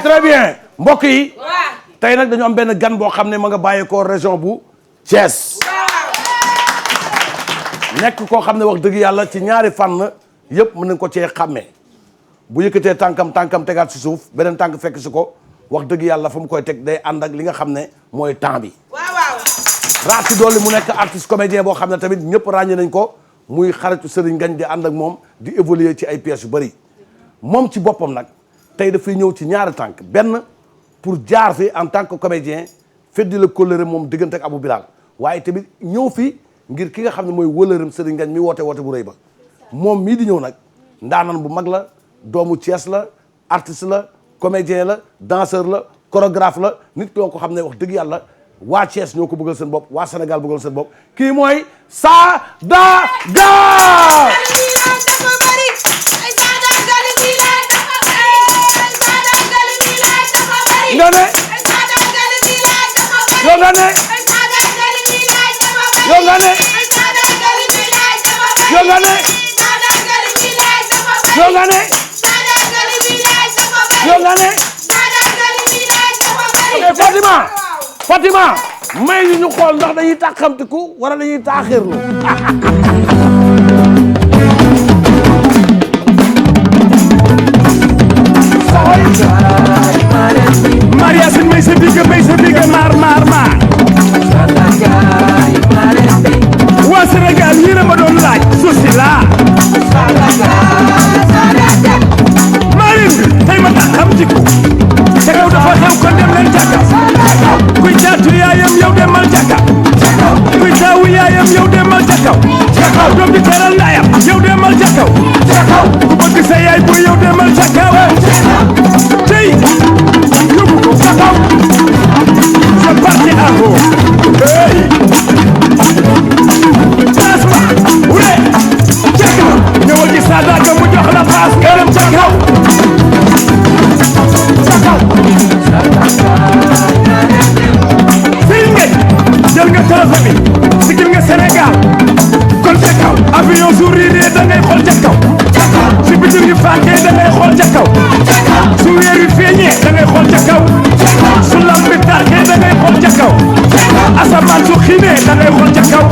très bien mbokk yi tey nag dañu am benn gan boo xam ne ma nga bàyyeekoo région bu Thiès nekk koo xam ne wax dëgg yàlla ci ñaari fànn yëpp mën nañ ko cee xàmmee bu yëkkatee tànkam tegaat si suuf beneen tànk fekk si ko wax dëgg yàlla fa mu koy teg day ànd ak li nga xam ne mooy temps bi raat si doole mu nekk artiste comédien boo xam ne tamit ñëpp ràññee nañ ko muy xaritu Serigne Ngagne di ànd ak moom di évoluer ci ay pièces yu bëri moom ci boppam nag tey dafay ñëw ci ñaari tànk benn pour jaar fi en tant que comédien feddi la kóllëre moom diggante ak Abou Bilal waaye tamit ñëw fi ngir ki nga xam ne mooy wëlëram Serigne Ngagne mi woote bu rëy ba moom mii di ñëw nag ndaanan bu mag la doomu Thiès la artiste la comédien la danseur la chorégraphe la nit ñoo ko xam ne wax dëgg yàlla waa Thiès ñoo ko bëggal seen bopp waa Sénégal bëggal seen bopp kii mooy Sadaga nga ne yow nga ne yow nga ne yow nga ne yow nga ne yow nga ne Fatima may ñu xool ndax dañuy tàqamtiku wala dañuy taaxirlu Maria sin may sa biga maar waa Sénégal yéen a ma doon laaj suuf si laa Marine bi tey ma tàqamtiku te kaw dafa xew kon dem leen jàkka kuy caatu yaayam yow demal jàkka kuy taawu yaayam yow demal jàkkaw doom di teral yaayam yow demal jàkkaw ku bëgg sa yaay bu yow demal jàkkaw tey yóbbu ko jàkkaw c'est parti à vous hey tasma wure jàkkaw ñëwal ci Sadaga mu jox la paas nga dem jàkkaw jël nga téléphone bi sigil nga Sénégal kon ca kaw avion su riiree da ngay xool ca kaw su bitir yi fànkee da ngay xool ca kaw su weer yi feeñee da ngay xool ca kaw su lamp bi tàkkee da ngay xool ca kaw asamaan su xiinee da ngay xool ca kaw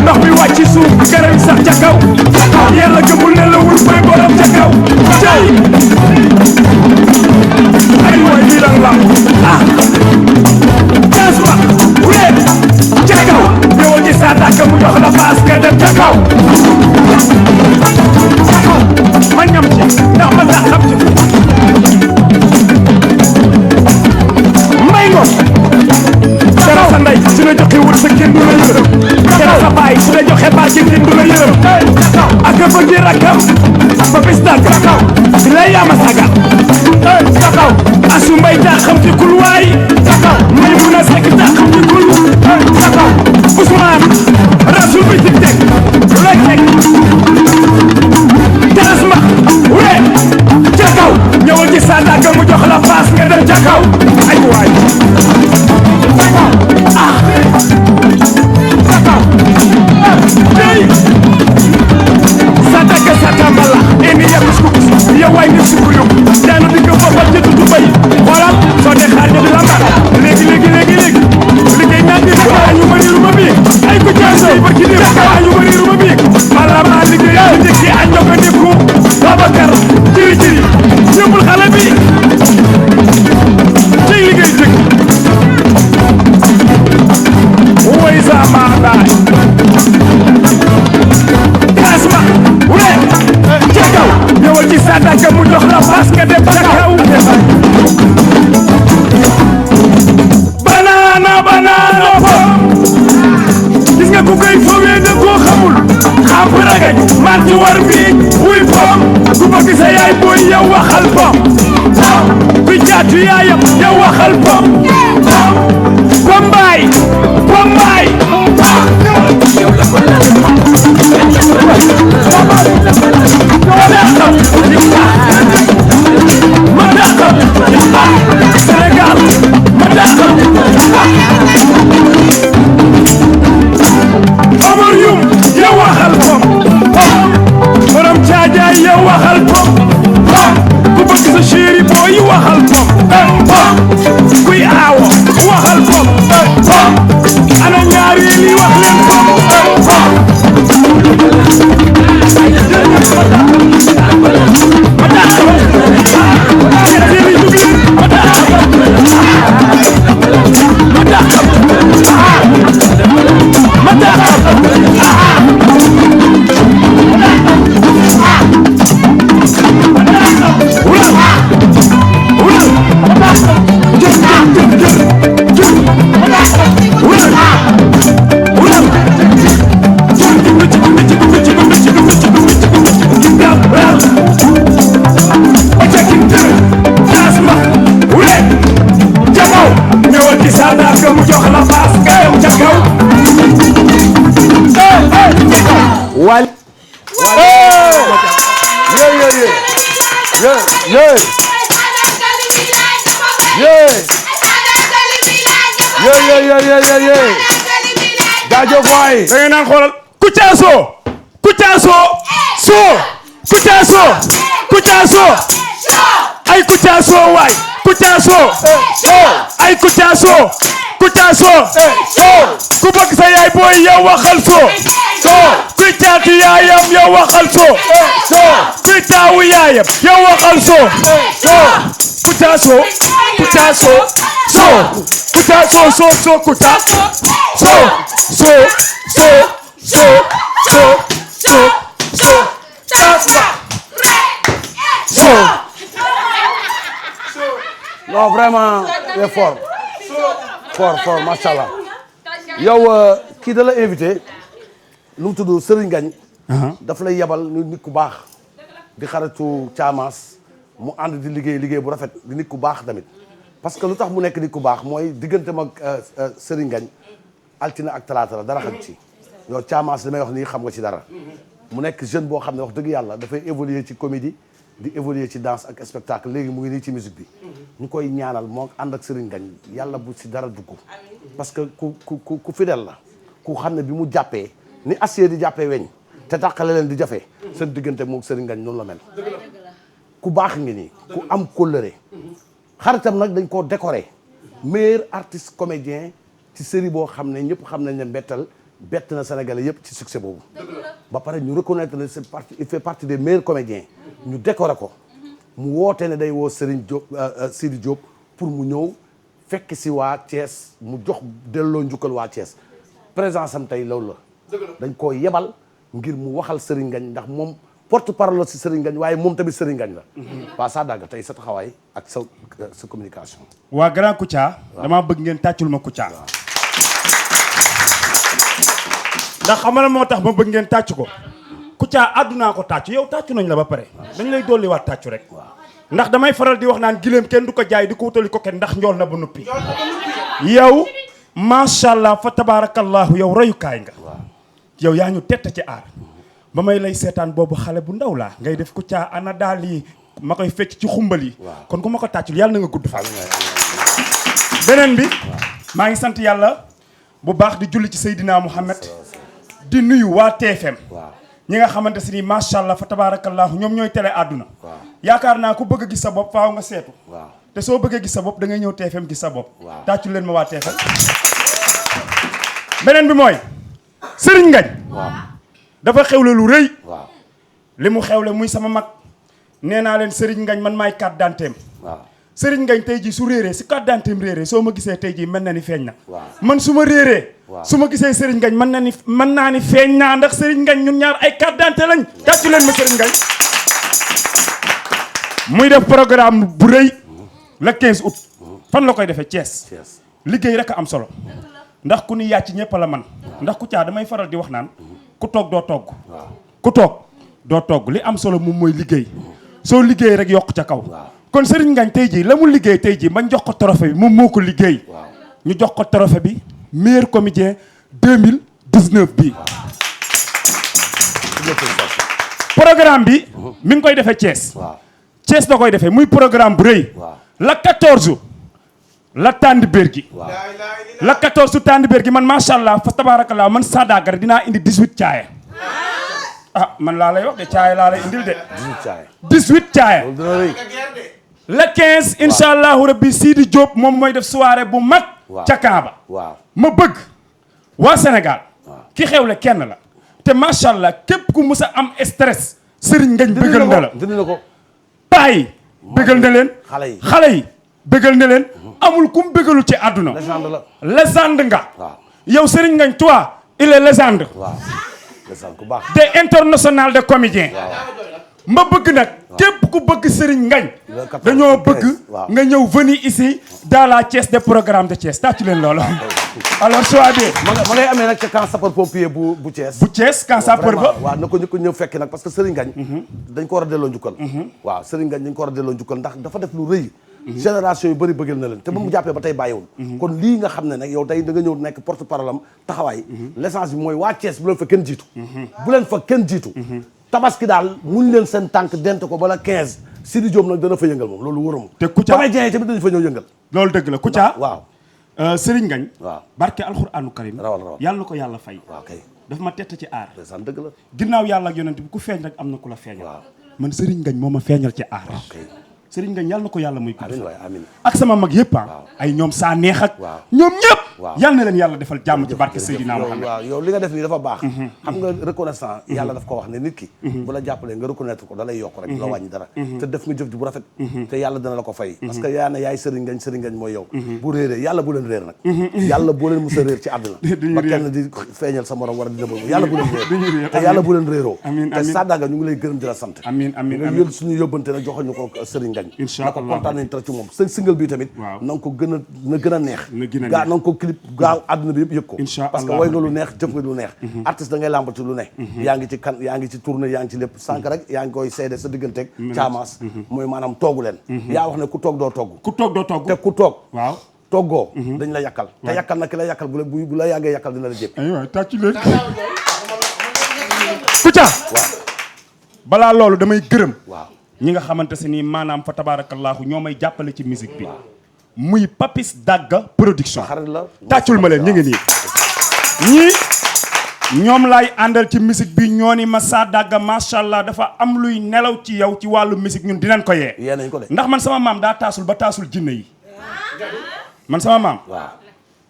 ndox mi wàcc suuf garab yi sax ca kaw yàlla gëmul ne la wul mooy borom ca kaw cay ay waay bii dang lam ah tasma wéet ca kaw ñëwal ci Sadaga mu jox la paas nga dem ca kaw ma ñam ci ndax ma tax xam ci mbay ngo dara sa ndey su la joxe wut sa kenn du la yërëm dara sa baay su la joxe barke kenn du la yërëm ak ba di rakam ba bis dal ca kaw di lay yaama sagal ca kaw asu mbay taa xam ci kul waay ca kaw may mun a sekk taa xam ci kul ca kaw Ousmane rasul bi ci teg rek teg tasma wure ca kaw ñëwal ci Sadaga mu jox la paas nga dem ca kaw ay waay ah ca kaw dey Sadaga satambala eni yakus kukus yow waay ni suku yóbbu daanu di ko boppal ci tutu bay xoolal soo dee xaar ja di la mbar léegi liggéey naan di daka ñu bëri lu ma biig ay ko jaasay ba ci di daka ñu bëri lu ma biig wala ma liggéey bu njëkki a ñoo ko ndekku Babacar jiri yóbbul xale bi ciy liggéey dëgg woy sa maanaay asma wure ca kaw ñëwal ci Sadaga mu jox la paas nga dem ca kaw banana pom gis nga ku koy foowee da koo xamul xam ragaj man ci war bii wuy pom ku bëgg sa yaay booy yow waxal pom ku caatu yaayam yow waxal pom pombaay Sénégal ma dàqal Omar Youm yow waxal pom borom caajaay yow waxal pom ku bëgg sa chéri Wally. jaajëf waay. da ngeen naan xoolal Kouthia Show. Kouthia Show. Kouthia Show. Kouthia Show. ay Kouthia Show waay. Kouthia Show. ay Kouthia Show. Kouthia Show. ku bëgg sa yaay booy yow waxal Show. kuy caatu yaayam yow waxal Show. kuy taawu yaayam yow waxal Show. Kouthia Show. Kouthia Show. Kouthia Show. Kouthia non vraiment c'est fort macha allah. yow kii da la invité lu mu tudd Serigne Ngagne. daf lay yebal nit ku baax. di xaritu Thiamas mu ànd di liggéey bu rafet di nit ku baax tamit. parce que lu tax mu nekk nit ku baax mooy diggante mag Serigne Ngagne altine ak talaata la dara xam ci. yow Thiamas li may wax nii xam nga ci dara. mu nekk jeune boo xam ne wax dëgg yàlla dafay évoluer ci comédie di évoluer ci danse ak spectacle léegi mu ngi nii ci musique bi. ñu koy ñaanal moo ànd ak Serigne Ngagne yàlla bu ci dara dugg. parce que ku fidèle la. ku xam ne bi mu jàppee ni acier di jàppee weñ te tàqale leen di jafe. seen diggante moom Serigne Ngagne noonu la mel. ku baax ngi nii ku am kóllëre. xaritam nag dañ koo décoré meilleur artiste comédien ci série boo xam ne ñëpp xam nañ ne bett na Sénégalais yëpp ci succès boobu. ba pare ñu reconnaître ne il fait partie des meilleurs comédiens. ñu décoré ko mu woote ne day woo Serigne Diop Sidi Diop pour mu ñëw fekk si waa Thiès mu jox delloo njukkal waa Thiès présence am tey loolu la. dañ koo yebal ngir mu waxal Serigne Ngagne ndax moom porte parole si Serigne Ngagne waaye moom tamit Serigne Ngagne la. waa saa dagg tey sa taxawaay ak sa communication. waa grand Kouthia. damaa bëgg ngeen tàccul ma Kouthia. ndax xam nga moo tax ma bëgg ngeen tàcc ko. Kouthia àddunaa ko tàcc yow tàccu nañ la ba pare. dañ lay dolliwaat tàccu rek. ndax damay faral di wax naan gileem kenn du ko jaay di ko wutali ko kenn ndax njool na ba noppi. yow macha allah fa tabaarakallahu yow royukaay nga. yow yaa ñu tett ci aar. ba may lay seetaan boobu xale bu ndaw laa ngay def Kouthia ana daal yi ma koy fecc ci xumbal yi. kon ku ma ko tàccul yàlla na nga gudd fa. beneen bi maa ngi sant yàlla bu baax di julli ci Seydina Mouhamed di nuyu waa TFM. ñi nga xamante si ni macha allah fa tabaarakallahu ñoom ñooy télé àdduna. yaakaar naa ku bëgg a gis sa bopp faaw nga seetu. te soo bëggee gis sa bopp da ngay ñëw TFM gis sa bopp. tàccul leen ma waa TFM. beneen bi mooy Serigne Ngagne. dafa xewle lu rëy. li mu xewle muy sama mag. nee naa leen Serigne Ngagne man maay carte d'identité. Serigne Ngagne tey jii su réeree si carte d'identité réeree soo ma gisee tey jii mel na ni feeñ na. man su ma réeree. su ma gisee Serigne Ngagne mën naa ni feeñ naa ndax Serigne Ngagne ñun ñaar ay carte d'identité lañ. tàccu leen ma Serigne Ngagne. muy def programme bu rëy. le 15 août. fan la koy defee Thiès. liggéey rek a am solo. ndax ku ni yàcc ñëpp la man ndax Kouthia damay faral di wax naan. ku toog doo togg. ku toog doo togg li am solo moom mooy liggéey. soo liggéey rek yokk ca kaw. kon Serigne Ngagne tey jii la mu liggéey tey jii bañ jox ko trophée bi moom moo ko liggéey. ñu jox ko trophée bi meilleur comédien 2019 bii. programme bi mi ngi koy defee Thiès. Thiès da koy defee muy programme bu rëy. la 14 la Tandbergi. la 14 Tandbergi man macha allah fa tabarakallah man Sadagar dinaa indi 18 caaya. ah man laa lay wax de caaya laa lay indil de. 18 caaya. le 15 incha allahu rabbi Sidi Diop moom mooy def soirée bu mag. ca Kaaba. ma bëgg waa Sénégal. ki xewle kenn la. te macha allah képp ku mus a am stress. Serigne Ngagne bëggal na la dindi na ko. paa yi bëggal na leen. xale yi bëggal na leen. amul kum bëggalu ci àdduna. légende la légende nga. yow Serigne Ngagne toi il est légende. ku baax. des international de comédien. ma bëgg nag képp ku bëgg Serigne Ngagne dañoo bëgg nga ñëw venir ici dans la Thiès des programmes de Thiès tàccu leen loolu. alors soit bien. ma ngay amee nag ca camp sapeur pompier bu Thiès. bu Thiès camp sapeur ba. waaw na ko ñëw fekk nag parce que Serigne Ngagne dañ ko war a delloo njukkal. waaw Serigne Ngagne dañ ko war a delloo njukkal ndax dafa def lu rëy génération yu bëri bëggal na leen te ba mu jàppee ba tey bàyyiwul kon lii nga xam ne nag yow tey da nga ñëw nekk porte parole am taxawaay l'essence bi mooy waa Thiès bu leen fa kenn jiitu bu leen fa kenn jiitu tabaski daal muñ leen seen tànk dent ko bala 15 Sidi Diop nag dana fa yëngal moom loolu wóoramu te Kouthia comédien yi tamit dañu fa ñëw yëngal loolu dëgg la Kouthia waaw Serigne Ngagne waaw barke alxuraanu karim rawal yàlla na ko yàlla fay waaw kay daf ma tett ci aar ndeysaan dëgg la ginnaaw yàlla ak yonent bi ku feeñ rek am na ku la feeñal waaw man Serigne Ngagne moo ma feeñal ci aar kay Serigne Ngagne yàlla na ko yàlla muy gudd amiin waay amiin ak sama mag yëpp ay ñoom saa neex ak waaw ñoom ñëpp waaw yàlla na leen yàlla defal jàmm ci barke Seydina Muhammad waaw yow li nga def nii dafa baax xam nga reconnaissant yàlla daf ko wax ne nit ki bu la jàppalee nga reconnaître ko da lay yokk rek du la wàññi dara te def nga jëf ji bu rafet te yàlla dana la ko fay parce que yaa ne yaay Serigne Ngagne mooy yow bu réeree yàlla bu leen réer nag yàlla bu leen musa réer ci àdduna ba kenn di feeñal sa morom war a di nëbb yàlla bu leen réer te yàlla bu leen réeroo te Sadaga ñu ngi lay gërëm di la sant amiin amiin nga yël suñu yóbbante nag joxoon ñu ko Serigne Ngagne na ko kontaan nañ trop ci moom sa single bi tamit na nga ko gën a na gën a neex gaa na nga ko clip gaaw àdduna bi yëpp yëg ko parce que way nga lu neex jëf nga lu neex artiste da ngay làmbati lu ne yaa ngi ci kan yaa ngi ci tournée yaa ngi ci lépp sànq rek yaa ngi koy seede sa digganteeg caamaas mooy maanaam toogu leen yaa wax ne ku toog doo togg te ku toog waaw toggoo dañ la yàkkal te yàkkal na ki la yàkkal bu la yàggee yàkkal dina la jépp aywa tàccu leen Kouthia waaw balaa loolu damay gërëm waaw ñi nga xamante si nii maanaam fa tabaarakallaahu ñoo may jàppale ci musique bi muy Papis Dagga production tàccul ma leen ñu ngi nii ñii ñoom laay àndal ci musique bi ñoo ni ma Sadaga macha allah dafa am luy nelaw ci yow ci wàllu musique ñun dinañ ko yee nañ ko de ndax man sama maam daa taasul ba taasul jinne yi man sama maam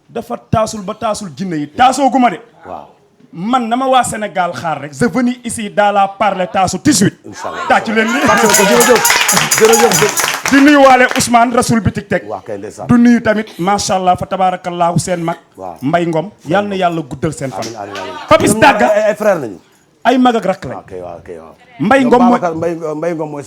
dafa taasul ba taasul jinne yi taasoo gu ma de waaw man na ma waa Sénégal xaar rek je venu ici dans la parler taasu 18 tàccu leen ni jërëjëf di nuyu waale Ousmane Rasoul Bitik Tek waaw kay ndeysaan du nuyu tamit macha allah fa tabaarakallaahu seen mag Mbay Ngom yàlla na yàlla guddal seen fan Papis Dagga ay frère nañu ay mag ak rakk lañ waaw Mbay Ngom Mbay Ngom mooy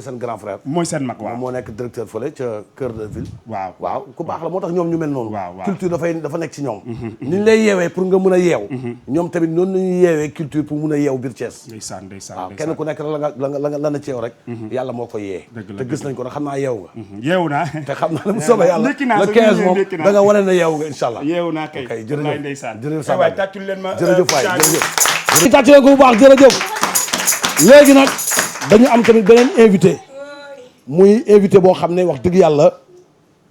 seen grand frère mooy seen mag waaw moo nekk directeur fële ca cœur de ville waaw ku baax la moo tax ñoom ñu mel noonu culture dafa nekk ci ñoom ni ñu lay yeewee pour nga mën a yeew ñoom tamit noonu nañuy yeewee culture pour mën a yeew biir Thiès ndeysaan waaw kenn ku nekk la na ci yow rek yàlla moo ko yee te gis nañ ko nag xam naa yeew nga yeew naa te xam naa ne bu soobee yàlla le 15 moom da nga wane ne yeew nga incha allah yeew naa kay jërëjëf waay tàccul leen ma jërëjëf waay jërëjëf tàccul leen ko bu baax jërëjëf léegi nag dañu am tamit beneen invité muy invité boo xam ne wax dëgg yàlla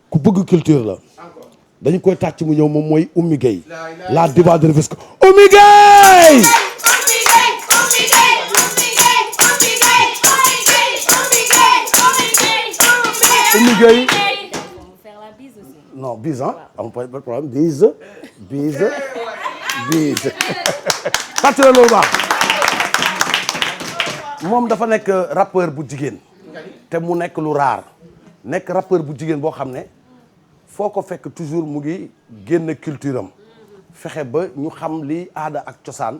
ku bëgg culture la dañu koy tàcc mu ñëw moom mooy Oumy Gueye la diva de Rufisque Oumy Gueye Oumy Gueye non bise am pas de problème bise tàcc la loolu baax moom dafa nekk rappeur bu jigéen te mu nekk lu raar nekk rappeur bu jigéen boo xam ne foo ko fekk toujours mu ngi génn culture am fexe ba ñu xam li aada ak cosaan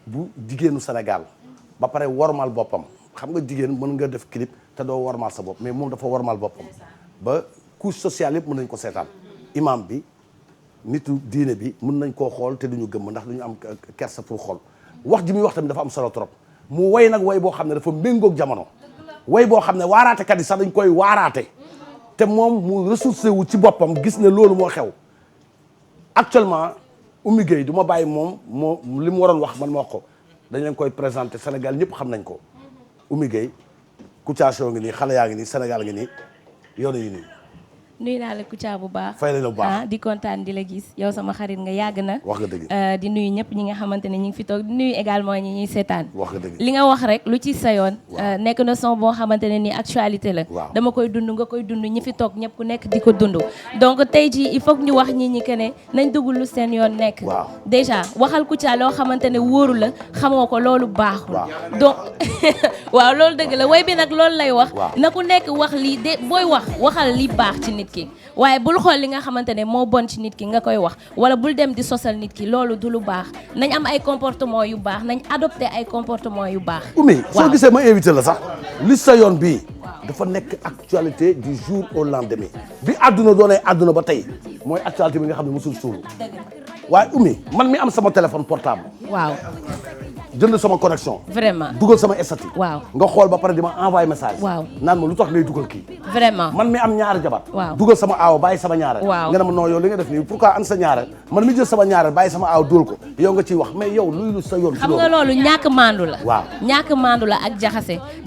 bu jigéenu Sénégal ba pare wormal boppam xam nga jigéen mën nga def clip te doo wormal sa bopp mais moom dafa wormal boppam ba couche sociale yëpp mën nañ ko seetaan imam bi nitu diine bi mën nañ koo xool te duñu gëmm ndax duñu am kersa pour xool wax ji muy wax tamit dafa am solo trop mu way nag way boo xam ne dafa méngoog jamono way boo xam ne waaraatekat yi sax dañ koy waaraate te moom mu ressourcé wu ci boppam gis ne loolu moo xew actuellement Oumy Gueye du ma bàyyi moom li mu waroon wax man ma wax ko dañ leen koy présenté Sénégal ñëpp xam nañ ko Oumy Gueye Kouthia Show ngi nii xale yaa ngi nii Sénégal ngi nii yoon yi nii nuyu naa la Kouthia bu baax fay la bu baax di kontaan di la gis yow sama xarit nga yàgg na wax nga dëgg di nuyu ñëpp ñi nga xamante ne ñi ngi fi toog di nuyu également ñi ñuy seetaan wax nga dëgg li nga wax rek lu ci sayoon nekk na son boo xamante ne ni actualité la dama koy dund nga koy dund ñi fi toog ñëpp ku nekk di ko dund donc tey jii il faut que ñu wax ñi ñi que ne nañ dugg lu seen yoon nekk déjà waxal Kouthia loo xamante ne wóoru la xamoo ko loolu baaxul donc waaw loolu dëgg la way bi nag loolu lay wax na ku nekk wax lii de booy waxal li baax ci nit ki waaye bul xool li nga xamante ne moo bon ci nit ki nga koy wax wala bul dem di sosal nit ki loolu du lu baax nañ am ay comportement yu baax nañ adopté ay comportement yu baax Oumy soo gisee ma invité la sax li sa yoon bii dafa nekk actualité du jour au lendemain bi àdduna doonee àdduna ba tey mooy actualité bi nga xam ne mosul suulu waaye Oumy man mi am sama téléphone portable waaw jënd sama connexion. vraiment dugal sama statut. waaw nga xool ba pare di ma envoyé message. waaw naan ma lu tax ngay dugal kii. vraiment man mi am ñaari jabar. waaw dugal sama aaw bàyyi sama ñaareel. waaw nga ne ma non yow li nga def nii pourquoi an sa ñaareel man mi jël sama ñaareel bàyyi sama aaw dóol ko yow nga ciy wax mais yow luy lu sa yoon. xam nga loolu ñàkk maandu la. waaw ñàkk maandu la ak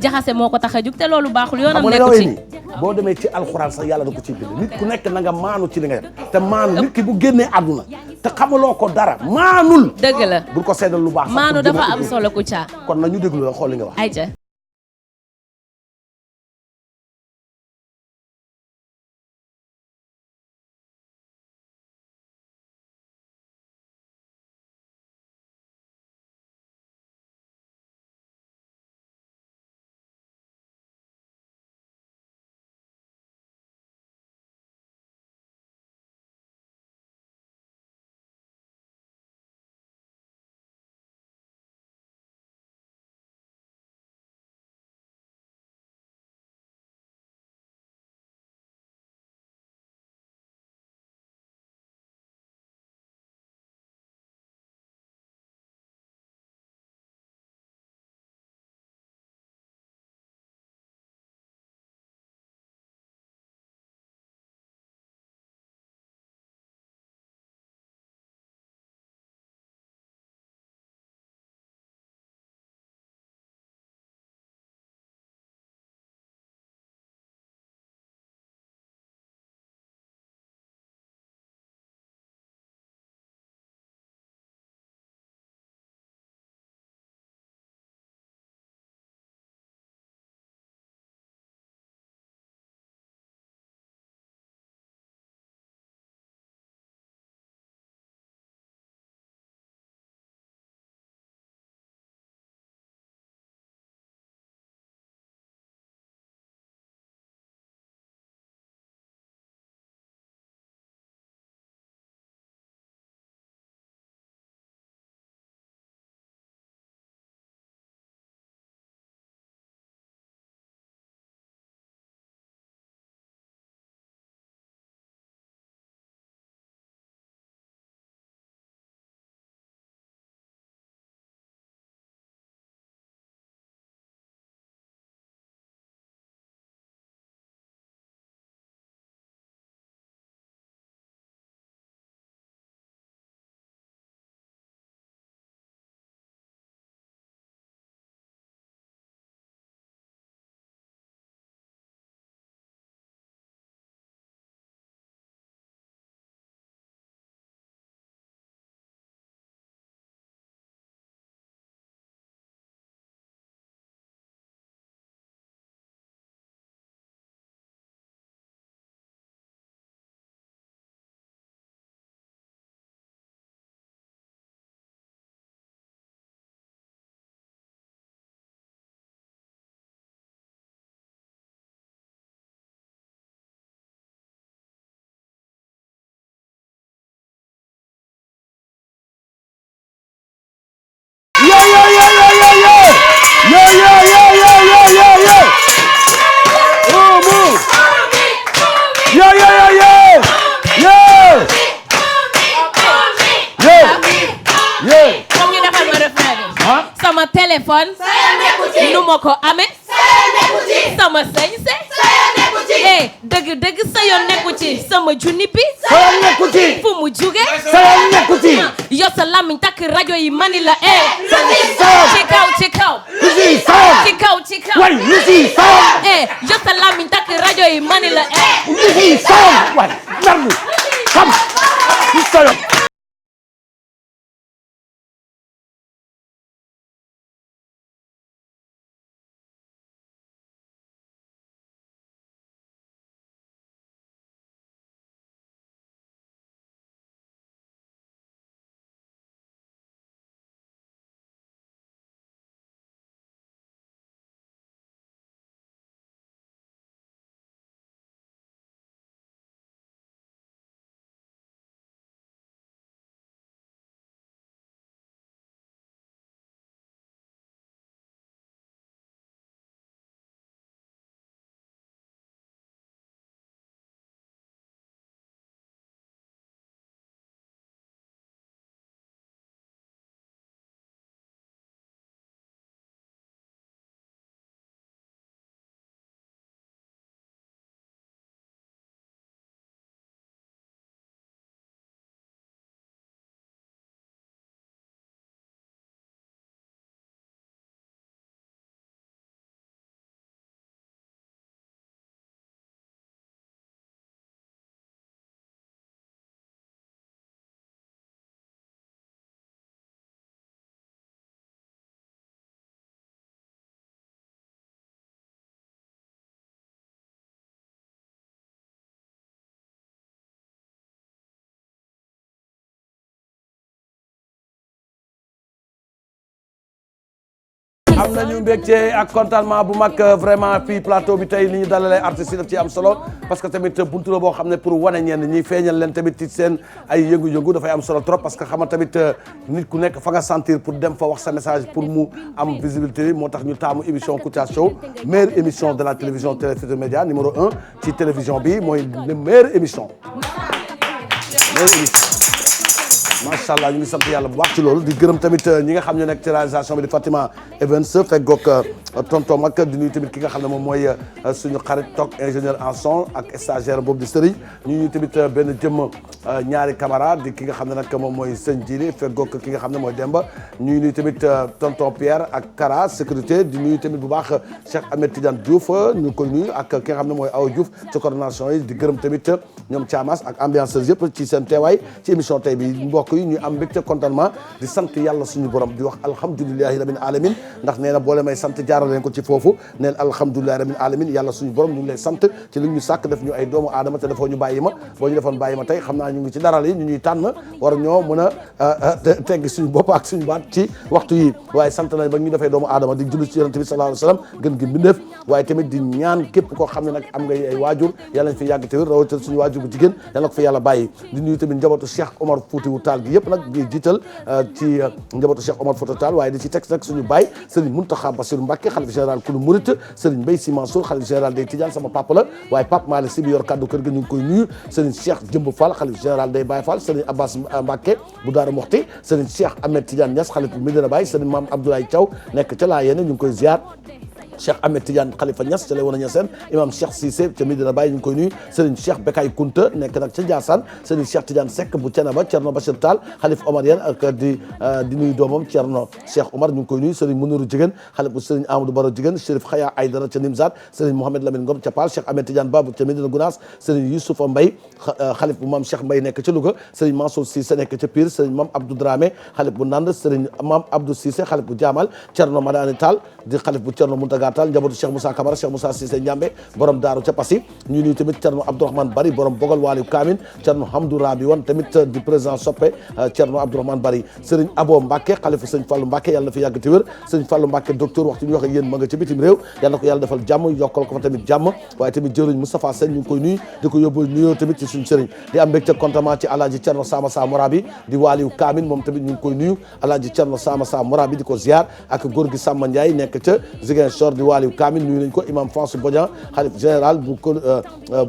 jaxase moo ko tax a jug te loolu baaxul yoonam xam nga nekku ci. boo demee ci alxuraan sax yàlla da ko ciy bind nit ku nekk na nga maanu ci li nga def te maanu nit ki bu génnee àdduna te xamaloo ko dara maanul. dëgg la bul ko seedal lu baax. maanu dafa am solo Kouthia. kon na ñu déglu la xool li nga wax. ayca. sama téléphone nu ma ko amee sama sañse dëgg dëgg sa yoon nekku ci sama junni bi sa yoon nekku ci fu mu jóge sa yoon nekku ci yow sa làmmiñ takk rajo yi mani la ci kaw ci kaw ci kaw ci kaw way lu ci sawam yow sa làmmiñ takk rajo yi mani la lu ci sawam way nardu xam ci sa yoon am nañu mbégte ak contentement bu mag vraiment fii plateau bi tey ni ñu dalalee artistes yi daf ci am solo parce que tamit buntu la boo xam ne pour wane ñenn ñi feeñal leen tamit ci seen ay yëngu-yëngu dafay am solo trop parce que xam nga tamit nit ku nekk fa nga sentir pour dem fa wax sa message pour mu am visibilité moo tax ñu taamu émission Kouthia Show meilleure émission de la télévision Télé Futurs Médias numéro 1 ci télévision bi mooy meilleure émission macha allah ñu ngi sant yàlla bu baax ci loolu di gërëm tamit ñi nga xam ñoo nekk ci réalisation bi di Fatima Evans fekkoog tonton mag di nuyu tamit ki nga xam ne moom mooy suñu xarit toog ingénieur en son ak stagiaire boobu di Serigne ñu nuyu tamit benn jëmm ñaari camarade di ki nga xam ne nag moom mooy sëñ Jili fekkoog ki nga xam ne mooy Demba ñu nuyu tamit tonton Pierre ak Kara sécurité di nuyu tamit bu baax Cheikh Ahmed Tidiane Diouf ñu ngi koy nuyu ak ki nga xam ne mooy Awa Diouf ci coordination yi di gërëm tamit ñoom Thiamas ak ambianceurs yëpp ci seen teewaay ci émission tey bi mbokk yi ñu am mbégte contentement di sant yàlla suñu borom di wax alhamdulilahi rabbil alamin ndax nee na boole may sant jaaral leen ko ci foofu neen alhamdulilahi rabbil alamin yàlla suñu borom ñu ngi lay sant ci li ñu sàkk def ñu ay doomu aadama te dafoo ñu bàyyi ma boo ñu defoon bàyyi ma tey xam naa ñu ngi ci daral yi ñu ñuy tànn war ñoo mën a teggi suñu bopp ak suñu baat ci waxtu yi waaye sant nañ ba ñu defee doomu aadama di julli ci yonent bi sallallahu alayhi wasallam gën gi mbindeef waaye tamit di ñaan képp koo xam ne nag am nga ay waajur yàlla nañ fi yàgg te wér rawatina suñu waajur bu jigéen yàlla ko fi yàlla bàyyi di nuyu tamit njabootu Cheikh Omar Foutiyou Tall gi yëpp nag di jiital ci njabootu Cheikh Omar Foutiyou Tall waaye di ci teg nag suñu baay Serigne Mountakha Bassirou Mbacké xalif général kulu Murit Serigne Mbaye Sy Mansour xalif général des Tidianes sama papa la waaye Pape Malick Sy bi yor kaddu kër ga ñu ngi koy nuyu Serigne Cheikh Jëmb Fall xalif général des Baye Fall Serigne Abbas Mbacké bu Daara Moxti Serigne Cheikh Ahmed Tidiane Niass xalif bu Medina Baye Serigne Mame Abdoulaye Thiaw nekk ca Laayeen ñu ngi koy ziar Cheikh Ahmed Tidiane Khalifa Niass ca lay wana Niassène imam Cheikh Cissé ca Medina Baye ñu ngi koy nuyu Serigne Cheikh Bekay Kunta nekk nag ca Ndiassane Serigne Cheikh Tidiane Seck bu Thiénaba Thierno Bachir Tall xalif Omar yeen ak di nuyu doomam Thierno Cheikh Omar ñu ngi koy nuyu Serigne Mounirou Jigéen xalif bu Serigne Amadou Baro Jigéen Chérif Khaya Aydara ca Nimzat Serigne Mohamed Lamine Ngom ca Pal Cheikh Ahmed Tidiane Babou ca Medina Gounass Serigne Youssoufa Mbaye xalif bu Mame Cheikh Mbaye nekk ca Louga Serigne Mansour Cissé nekk ca Pire Serigne Mame Abdou Dramé xalif bu Ndande Serigne Mame Abdou Cissé xalif bu Diamal Thierno Madani Tall di xalif bu Thierno Mountaga Tall njabootu Cheikh Moussa Camara Cheikh Moussa Cissé Ndiambe borom daaru ca Passy ñu nuyu tamit Thierno Abdourahmane Bari borom Bogal Waliou Kamin Thierno Hamdou Rabi woon tamit di président soppe Thierno Abdourahmane Bari Serigne Abo Mbacké xalifa Serigne Fallou Mbacké yàlla na fi yàgg te wér Serigne Fallou Mbacké docteur waxtu ñu wax ak yéen ma nga ci bitim réew yàlla na ko yàlla defal jàmm yokkal ko fa tamit jàmm waaye tamit jëriñ Moustapha Sène ñu ngi koy nuyu di ko yóbbu nuyoo tamit ci suñu Serigne di am mbégte contentement ci Alaaji Thierno Sama Sa Morabi di Waliou Kamin moom tamit ñu ngi koy nuyu Alaaji Thierno Sama Sa Morabi di ko ziar ak góor gi Samba Ndiaye nekk ca Ziguinchor di Waliou Kamin nuyu nañ ko imam François Bodian xalif général bu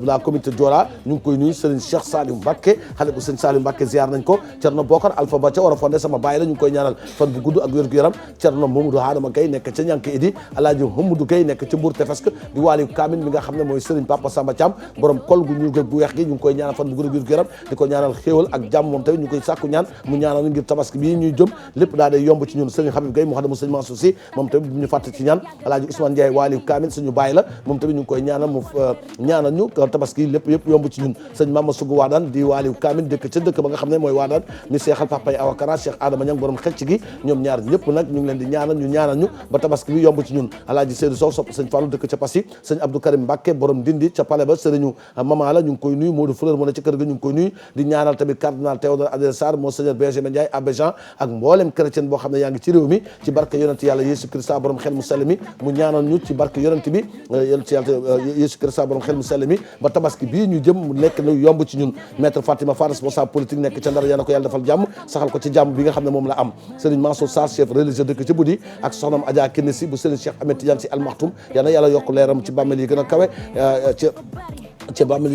la communauté Diola ñu ngi koy nuyu Serigne Cheikh Salim Mbacké xalif bu Serigne Salim Mbacké ziar nañ ko Thierno Bokar Alpha Ba ca war a fondé sama baay la ñu ngi koy ñaanal fan bu gudd ak wér gu yaram Thierno Mamadou Hadama Gaye nekk ca Ñanki Idi Alaaji Mamadou Gaye nekk ca Mbour Tefesk di Waliou Kamin mi nga xam ne mooy Serigne Papa Samba Thiam borom kol gu ñuul gu weex gi ñu ngi koy ñaanal fan bu gudd ak wér gu yaram di ko ñaanal xéewal ak jàmm moom tamit ñu koy sàkku ñaan mu ñaanal ngir tabaski bii ñuy jëm lépp daal day yomb ci ñun Serigne Habib Gaye Mouhadamou Serigne Mansour Sy moom tamit bu ñu fàtte ci ñaan Alaaji Ousmane Ndiaye Waliou Kamin suñu baay la moom tamit ñu ngi koy ñaanal mu ñaanal ñu tabaski lépp yëpp yomb ci ñun sëñ Mama Sugu Waadaan di Waliou Kamin dëkk ca dëkk ba nga xam ne mooy Waadaan mi seexal papay Awakara Cheikh Adama Niang borom xecc gi ñoom ñaar ñëpp nag ñu ngi leen di ñaanal ñu ba tabaski bi yomb ci ñun Alaaji Seydou Sow sopp sëñ Fallou dëkk ca Passy sëñ Abdou Karim Mbacké borom Ndindi ca Palais ba sëriñu Mama la ñu ngi koy nuyu Modou Fleur mu ne ci kër ga ñu ngi koy nuyu di ñaanal tamit cardinal Théodore Adrien Sarr Monseigneur Benjamin Ndiaye abbé Jean ak mboolem chrétien boo xam ne yaa ngi ci réew mi ci barke yonent yàlla Yesu Christa borom xel mu sell mi mu ñaanal ñu ci barke yonent bi yonent yàlla Yesu Christa borom xel mu sell mi ba tabaski bii ñu jëm mu nekk lu yomb ci ñun maître Fatima Fall responsable politique nekk ca Ndar yal na ko yàlla defal jàmm saxal ko ci jàmm bi nga xam ne moom la am Serigne Mansour Sarr chef religieux dëkk ca Budi ak soxnam Adja Kine si bu Serigne Cheikh Ahmed Tidiane si Al Maktoum yal na yàlla yokk leeram ci bàmmeel yi gën a kawe ci bàmmeel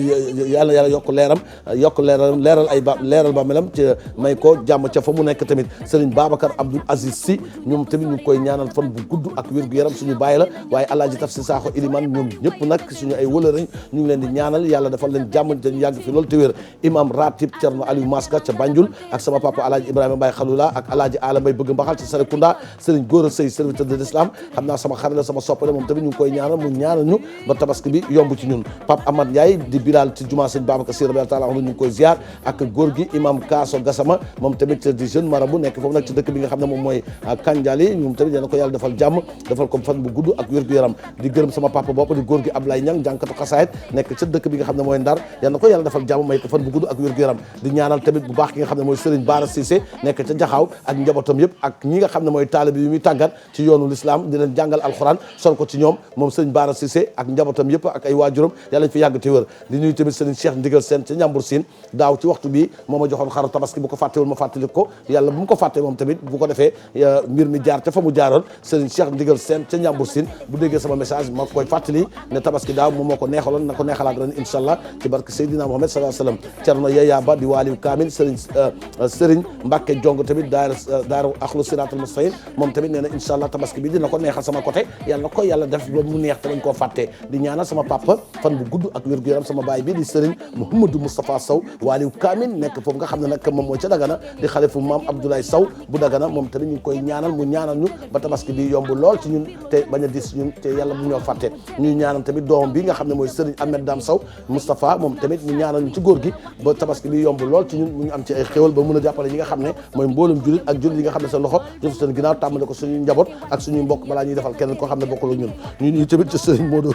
yàlla yokk leeral ay leeral bàmmeelam ci may ko jàmm ca fa mu nekk tamit Serigne Babacar Abdoul Aziz Sy ñoom tamit ñu ngi koy ñaanal fan bu gudd ak wér gu yaram suñu bàyyi la waaye Alaaji Tafsir Sakho Iliman ñoom ñëpp nag suñu ay wëlërañ ñu ngi leen di ñaanal yàlla defal leen jàmm te ñu yàgg fi loolu te wér imam ratib Thierno Aliou Maska ca Banjul ak sama papa Alaaji Ibrahima Mbaye Khaloula ak Alaaji Ala Mbaye bëgg mbaxal ci Sarekunda Serigne Gora Sey serviteur de l'islam xam naa sama xarit la sama soppale moom tamit ñu ngi koy ñaanal mu ñaanal ñu ba tabaski bi yomb ci ñun Pape Amad Ndiaye di Bilal ci juma sëñ Babacar Sy rabbi taala ñu ngi koy ziar ak góor gi imam Kaaso Gassama moom tamit di jeune marabout nekk foofu nag ci dëkk bi nga xam ne moom mooy Kandiali ñoom tamit yal na ko yàlla defal jàmm defal ko fan bu gudd ak wér-gu-yaram di gërëm sama papa bopp di góor gi Ablaye Niang jànkatu xasaayit nekk ca dëkk bi nga xam ne mooy Ndar yal na ko yàlla defal jàmm may ko fan bu gudd ak wér-gu-yaram di ñaanal tamit bu baax ki nga xam ne mooy Serigne Bara Cissé nekk ca Jaxaaw ak njabootam yëpp ak ñi nga xam ne mooy taalibe yi muy tàggat ci yoonu l'islam di leen jàngal alxuraan sol ko ci ñoom moom Serigne Bara Cissé ak njabootam yëpp ak ay waajuram yàlla ñu fi yàgg te wër di nuyu tamit Serigne Cheikh Ndigal Sène ca Njàmbur Siin daaw ci waxtu bi moo ma joxoon xaru tabaski bu ko fàttewul ma fàttali ko yàlla bu mu ko fàttee moom tamit bu ko defee mbir mi jaar ca fa mu jaaroon Serigne Cheikh Ndigal Sène ca Njàmbur Siin bu déggee sama message ma koy fàttali ne tabaski daaw moom moo ko neexaloon na ko neexalaat ren incha allah ci barke Seydina Muhammad sallallahu alayhi wasallam Cerno Yaya Ba di waaliw kaamil Serigne Mbacke Jong tamit daaru axlu siratal mustaqim moom tamit nee na incha allah tabaski bi dina ko neexal sama côté yàlla na ko yàlla def ba mu neex te bañ koo fàttee di ñaanal sama papa fan bu gudd ak wér-gu-yaram sama baay bi di Serigne Mouhamadou Moustapha Sow waaliw kaamil nekk foofu nga xam ne nag moom mooy ca Dagana di xalifu maam Abdoulaye Sow bu Dagana moom tamit ñu ngi koy ñaanal mu ñaanal ñu ba tabaski bi yomb lool ci ñun te bañ a dis ñun te yàlla bu ñoo fàtte ñuy ñaanal tamit doomam bi nga xam ne mooy Serigne Ahmed Dame Sow Moustapha moom tamit ñu ñaanal ñu ci góor gi ba tabaski bi yomb lool ci ñun mu ñu am ci ay xéwal ba mun a jàppale ñi nga xam ne mooy mboolum julit ak julit yi nga xam ne seen loxo jotu seen ginnaaw tàmmale ko suñuy njaboot ak suñuy mbokk balaa ñuy defal kenn koo xam ne bokkul ak ñun ñu tamit ci Serigne Modou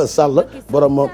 Sall borom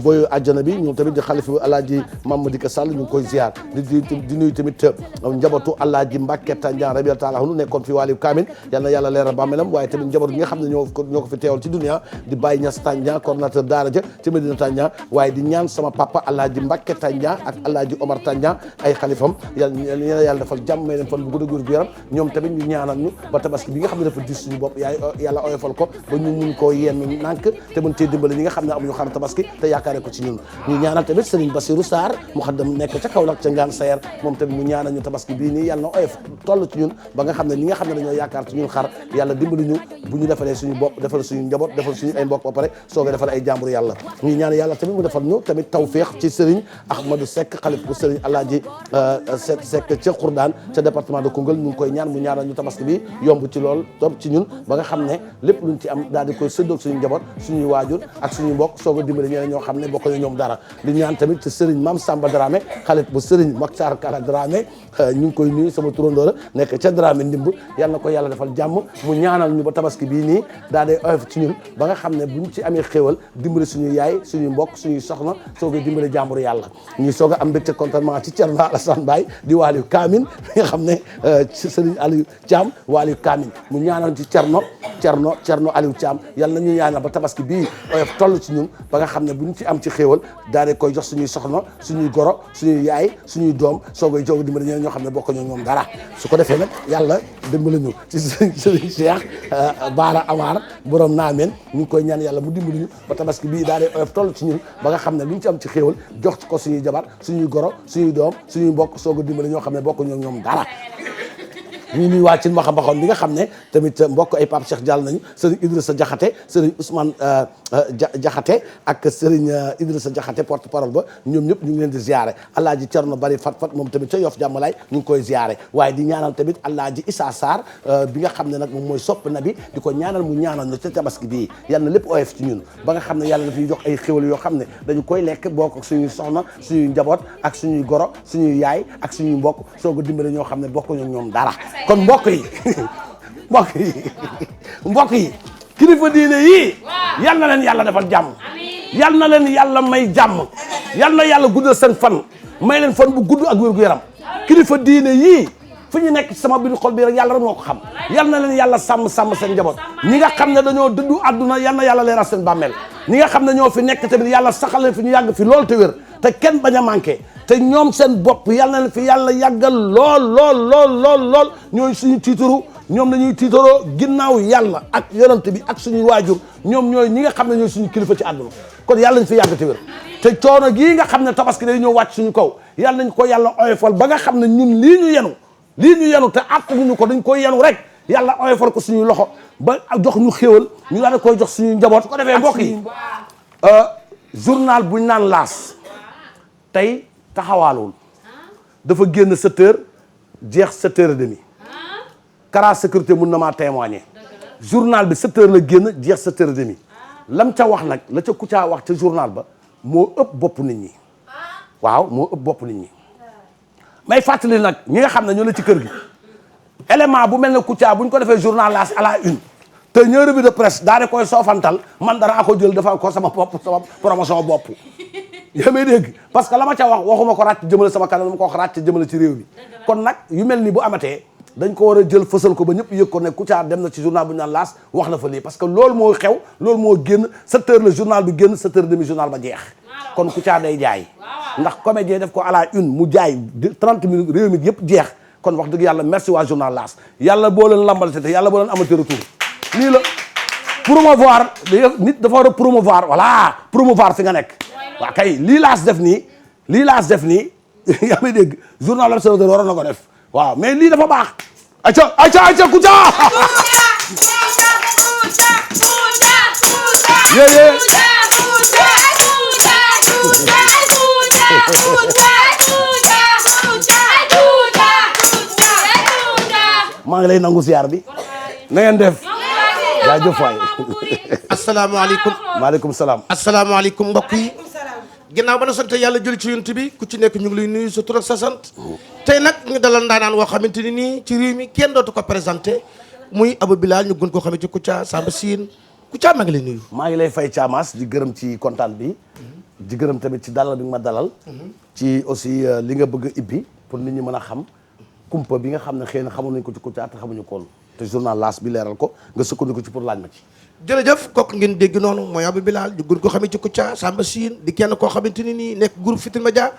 boyu àjjana bi ñoom tamit di xalifu Alaaji Mamadika Sall ñu ngi koy ziar di nuyu tamit njabootu Alaaji Mbàkke Tandian rabi taala anu nekkoon fi waaliw kaamil yal na yàlla leeral bàmmeelam waaye tamit njaboot gi nga xam ne ñoo ko fi teewal ci dunia di Baye Niass Tandian coordonnateur daara ja ci Medina Tandian waaye di ñaan sama papa Alaaji Mbàkke Tandian ak Alaaji Omar Tandian ay xalifam yàlla defal jàmm may leen fan bu gudd gu yaram ñoom tamit ñu ñaanal ñu ba tabaski bi nga xam ne dafa dis suñu bopp yàlla oyofal ko ba ñu mun koo yenn nànk te mën cee dimbale ñi nga xam ne amuñu xar tabaski te yaakaare ko ci ñun ñu ñaanal tamit Serigne Bassirou Sarr mu xaddam nekk ca Kaolack ca Ngaan Sayer moom tamit mu ñaanal ñu tabaski bii nii yàlla na oyof toll ci ñun ba nga xam ne ñi nga xam ne dañoo yaakaar ci ñun xar yàlla dimbali ñu bu ñu defalee suñu bopp defal suñu njaboot defal suñu ay mbokk ba pare soog a defal ay jàmbur yàlla ñu ñaan yàlla tamit mu defal ñu tamit tawféex ci Serigne Ahmadou Seck xalif bu Serigne Alaaji Seck ca Khourdane ca département de Koungheul ñu ngi koy ñaan mu ñaanal ñu tabaski bi yomb ci lool top ci ñun ba nga xam ne lépp luñ ci am daal di koy séddoog suñu njaboot suñuy waajur ak suñuy mbokk soog a dimbali ñeneen ñoo xam ne bokk na ñoom dara di ñaan tamit ci Serigne Mame Samba Dramé xalif bu Serigne Makhtar Kala Dramé ñu ngi koy nuyu sama turandoo la nekk ca Dramé ndimb yàlla na ko yàlla defal jàmm mu ñaanal ñu ba tabaski bii nii daal di oyof ci ñun ba nga xam ne buñ ci amee xéewal dimbali suñuy yaay suñuy mbokk suñuy soxna soog a dimbali jàmbur yàlla ñuy soog a am mbégte contentement ci Thierno Alassane Baye di waaliyu Kaamin nga xam ne Serigne Aliou Thiam waaliyu Kaamin mu ñaanal ci Thierno Aliou Thiam yàlla na ñu ñaanal ba tabaski bii oyof toll ci ñun ba nga xam ne buñ ci am ci xéewal daal di koy jox suñuy soxna suñuy goro suñuy yaay suñuy doom soog a joog dimbali ñeneen ñoo xam ne bokk ñoom dara su ko defee nag yàlla dimbali ñu ci Serigne Cheikh Bara Amar borom naameen ñu ngi koy ñaan yàlla mu dimbali ñu ba tabaski bii daal di oyof toll ci ñun ba nga xam ne luñ ci am ci xéewal jox ko suñuy jabar suñuy goro suñuy doom suñuy mbokk soog a dimbali ñoo xam ne bokk ñoom dara ñu nuy waa ci mbaxambaxoon bi nga xam ne tamit mbokk ay Pape Cheikh Diall nañu Serigne Idrissa Diakhaté Serigne Ousmane Diakhaté ak Serigne Idrissa Diakhaté porte parole ba ñoom ñëpp ñu ngi leen di ziare Alaaji Cerno Bari Fat moom tamit ca Yoff Jàmmalaay ñu ngi koy ziare waaye di ñaanal tamit Alaaji Issa Sarr bi nga xam ne nag moom mooy sopp na bi di ko ñaanal mu ñaanal ñu ca tabaski bii yàlla na lépp oyof ci ñun ba nga xam ne yàlla dafay jox ay xéwal yoo xam ne dañu koy lekk bokk ak suñuy soxna suñuy njaboot ak suñuy goro suñuy yaay ak suñuy mbokk soog a dimbale ñoo xam ne bokk ñoom dara kon mbokk yi kilifa diine yii yal na leen yàlla defal jàmm yal na leen yàlla may jàmm yal na yàlla guddal seen fan may leen fan bu gudd ak wér-gu-yaram kilifa diine yii fu ñu nekk sama biir xol bi rek yàlla rek moo ko xam yal na leen yàlla sàmm seen njaboot ñi nga xam ne dañoo dëddu àdduna yal na yàlla leeral seen bàmmeel ñi nga xam ne ñoo fi nekk tamit yàlla saxal leen fi ñu yàgg fi lool te wér te kenn bañ a manqué te ñoom seen bopp yal na leen fi yàlla yàggal lool ñooy suñu tiitaru ñoom dañuy tiitaroo ginnaaw yàlla ak yonent bi ak suñuy waajur ñoom ñooy ñi nga xam ne ñooy suñu kilifa ci àdduna kon yàlla nañ fi yàgg te wér te coono gii nga xam ne tabaski day ñëw wàcc suñu kaw yàlla nañ ko yàlla oyofal ba nga xam ne ñun lii ñu yenu te attanuñu ko dañ koy yenu rek yàlla oyofal ko suñuy loxo ba jox ñu xéewal ñu daal di koy jox suñuy njaboot su ko defee mbokk yi journal buñ naan laas tey taxawaalul dafa génn 7 heures jeex 7 heures et demi Kara sécurité mun na maa témoigner journal bi 7 heures la génn jeex 7 heures et demi lam ca wax nag la ca Kouthia wax ca journal ba moo ëpp bopp nit ñi waaw moo ëpp bopp nit ñi may fàttali nag ñi nga xam ne ñoo ne ci kër gi élément bu mel ne Kouthia bu ñu ko defee journal L'As à la une te ñëw revue de presse daa di koy soofantal man danaa ko jël defal ko sama bopp sama promotion bopp yaa may dégg parce que la ma ca wax waxuma ko ràcc jëmale sama kanam dama ko wax ràcc jëmale ci réew mi kon nag yu mel ni bu amatee dañ ko war a jël fësal ko ba ñëpp yëg ko ne Kouthia dem na ci journal bu ñu naan L'As wax na fa lii parce que loolu moo xew loolu moo génn 7 heures le journal bi génn 7 heures demi journal ba jeex kon Kouthia day jaay ndax comédien def ko à la une mu jaay 30 minutes réew mi yëpp jeex kon wax dëgg yàlla merci waa journal L'As yàlla boo leen lambalate te yàlla boo leen amati retour lii la promouvoir nit dafa war a promouvoir voilà promouvoir fi nga nekk waa kay lii L'As def nii yaa may dégg journal L'Observateur waroon na ko def waaw mais lii dafa baax ayca Kouthia yéyé maa ngi lay nangu ziar bi na ngeen def jaajëf waay asalaamaaleykum maaleykum salaam asalaamaaleykum mbokk yi ginnaaw ba na sant yàlla jël ci yonent bi ku ci nekk ñu ngi lay nuyu sa tur ak sa sant tey nag ñu dalal ndaanaan woo xamante ni nii ci réew mi kenn dootu ko présenté muy Abou Bilal ñu gën koo xamante ci Kouthia Samba Sine Kouthia maa ngi lay nuyu maa ngi lay fay Thiamas di gërëm ci kontaan bi di gërëm tamit ci dalal bi nga ma dalal ci aussi li nga bëgg a ibbi pour nit ñi mën a xam kumpa bi nga xam ne xëy na xamoon nañ ko ci Kouthia te xamuñu koon te journal L'As bi leeral ko nga sukkandiku ci pour laaj ma ci jërëjëf kooku ngeen dégg noonu mooy Abou Bilal ñu gën koo xamante ci Kouthia Samba Sine di kenn koo xamante ni nii nekk groupe Futurs Médias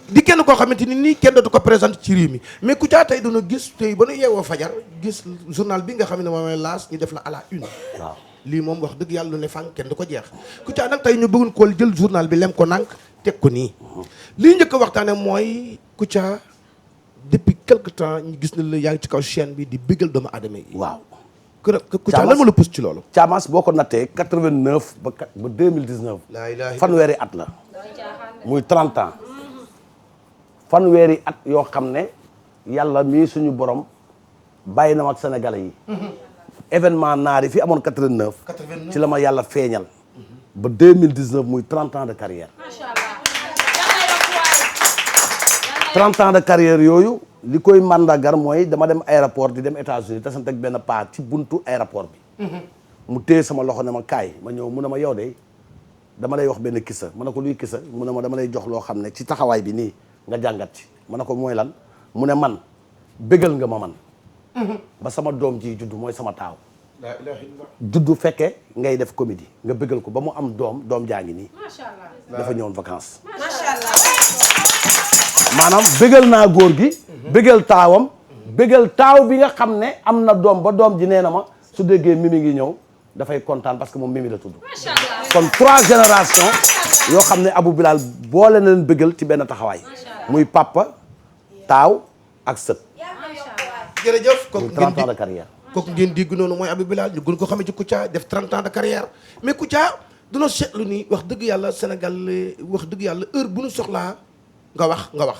di kenn koo xamante ni nii kenn dootu ko présenté ci réew mi mais Kouthia tey doona gis tey ba nu yeewoo fajar gis journal bi nga xam ne mooy L'As ñu def la à la une waaw lii moom wax dëgg yàlla lu ne fànn kenn du ko jeex Kouthia nag tey ñu bëggoon kool jël journal bi lem ko nànk teg ko nii lii njëkk a waxtaane mooy Kouthia depuis quelque temps ñu gis na la yaa ngi ci kaw chaîne bi di bëggal doomu aadama yi waaw Kouthia lan ma la pousse ci loolu Thiamas boo ko nattee 89 ba 2019 laa ilaaha fanweeri at la muy 30 ans fanweeri at yoo xam ne yàlla mii suñu borom bàyyi na ma ak sénégalais yi événement naar yi fi amoon 89 ci la ma yàlla feeñal ba 2019 muy 30 ans de carrière 30 ans de carrière yooyu li koy mandagar mooy dama dem aéroport di dem États-Unis te sant ak benn paa ci buntu aéroport bi mu téye sama loxo ne ma kaay ma ñëw mu ne ma yow de dama lay wax benn kisa ma ne ko luy kisa mu ne ma dama lay jox loo xam ne ci taxawaay bi nii nga jàngat ci ma ne ko mooy lan mu ne man bégal nga ma man ba sama doom ji juddu mooy sama taaw juddu fekke ngay def comédie nga bégal ko ba mu am doom jaa ngi nii dafa ñëwoon vacances maanaam bégal naa góor gi bégal taawam bégal taaw bi nga xam ne am na doom ba doom ji nee na ma su déggee Mimi ngi ñëw dafay kontaan parce que moom Mimi la tudd kon 3 générations yoo xam ne Abou Bilal boole na leen bégal ci benn taxawaay muy papa taaw ak sët jërëjëf muy 30 ans de carrière kooku ngeen dégg noonu mooy Abou Bilal ñu gën ko xamee ci Kouthia def 30 ans de carrière mais Kouthia duna seetlu ni wax dëgg yàlla Sénégal wax dëgg yàlla heure bu ñu soxlaa nga wax waaw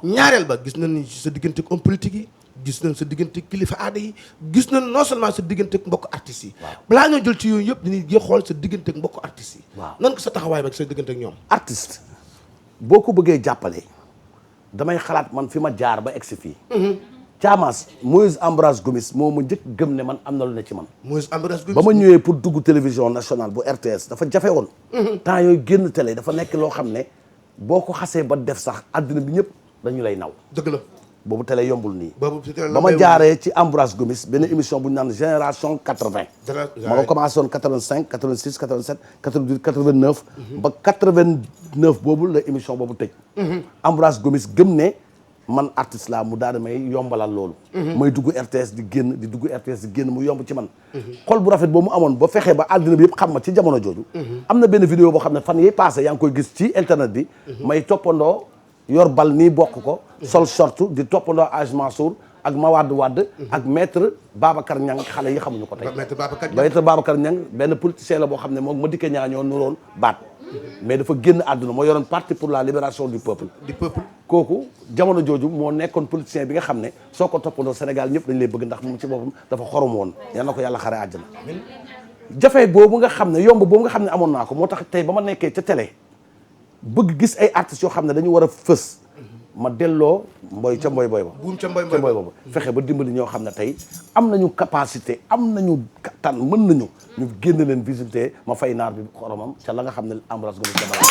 ñaareel ba gis nañ ni sa diggante ak homme politique yi gis nañ sa diggante kilifa aada yi gis nañ non seulement sa diggante ak mbokk artistes yi balaa ñoo jël ci yooyu yëpp dañuy jël xool sa diggante ak mbokk artistes yi nan ko sa taxawaay ba sa diggante ak ñoom artiste boo ko bëggee jàppale damay xalaat man fi ma jaar ba egsi fii Thiamas Moïse Ambroise Gomis moo ma njëkk gëm ne man am na lu ne ci man Moïse Ambroise Gomis ba ma ñëwee pour dugg télévision nationale bu RTS dafa jafe woon temps yooyu génn télé dafa nekk loo xam ne boo ko xasee ba def sax àddina bi ñëpp dañu lay naw dëgg la boobu télé yombul nii boobu ba ma jaaree ci Ambroise Gomis benn émission bu ñu naan génération 80 ma nga commencé woon 85 86 87 88 89 ba 89 boobu la émission boobu tëj Ambroise Gomis gëm ne man artiste laa mu daal di may yombalal loolu may dugg RTS di génn di dugg RTS di génn mu yomb ci man xol bu rafet boobu mu amoon ba fexee ba àddina bi yëpp xam ma ci jamono jooju am na benn vidéo boo xam ne fan yi passé yaa ngi koy gis ci internet bi may toppandoo yor bal nii bokk ko sol short di toppandoo Aj Mansour ak Mawade Wade ak maître Babacar Niang xale yi xamuñu ko tey maître Babacar Niang benn politicien la boo xam ne moom ma dikkee ñaa ñoo nuroon baat mais dafa génn àdduna moo yoroon parti pour la libération du peuple kooku jamono jooju moo nekkoon politicien bi nga xam ne soo ko toppandoo Sénégal ñëpp dañ lay bëgg ndax moom ci boppam dafa xorom woon yal na ko yàlla xare àjjana jafe boobu nga xam ne yomb boobu nga xam ne amoon naa ko moo tax tey ba ma nekkee ca télé bëgg gis ay artistes yoo xam ne dañu war a fës ma delloo mboy ca mboy boy ba buum ca mboy boobu fexe ba dimbali ñoo xam ne tey am nañu capacité am nañu kattan mën nañu ñu génn leen visiter ma fay naar bi xoromam ca la nga xam ne Ambroise Gomis dabala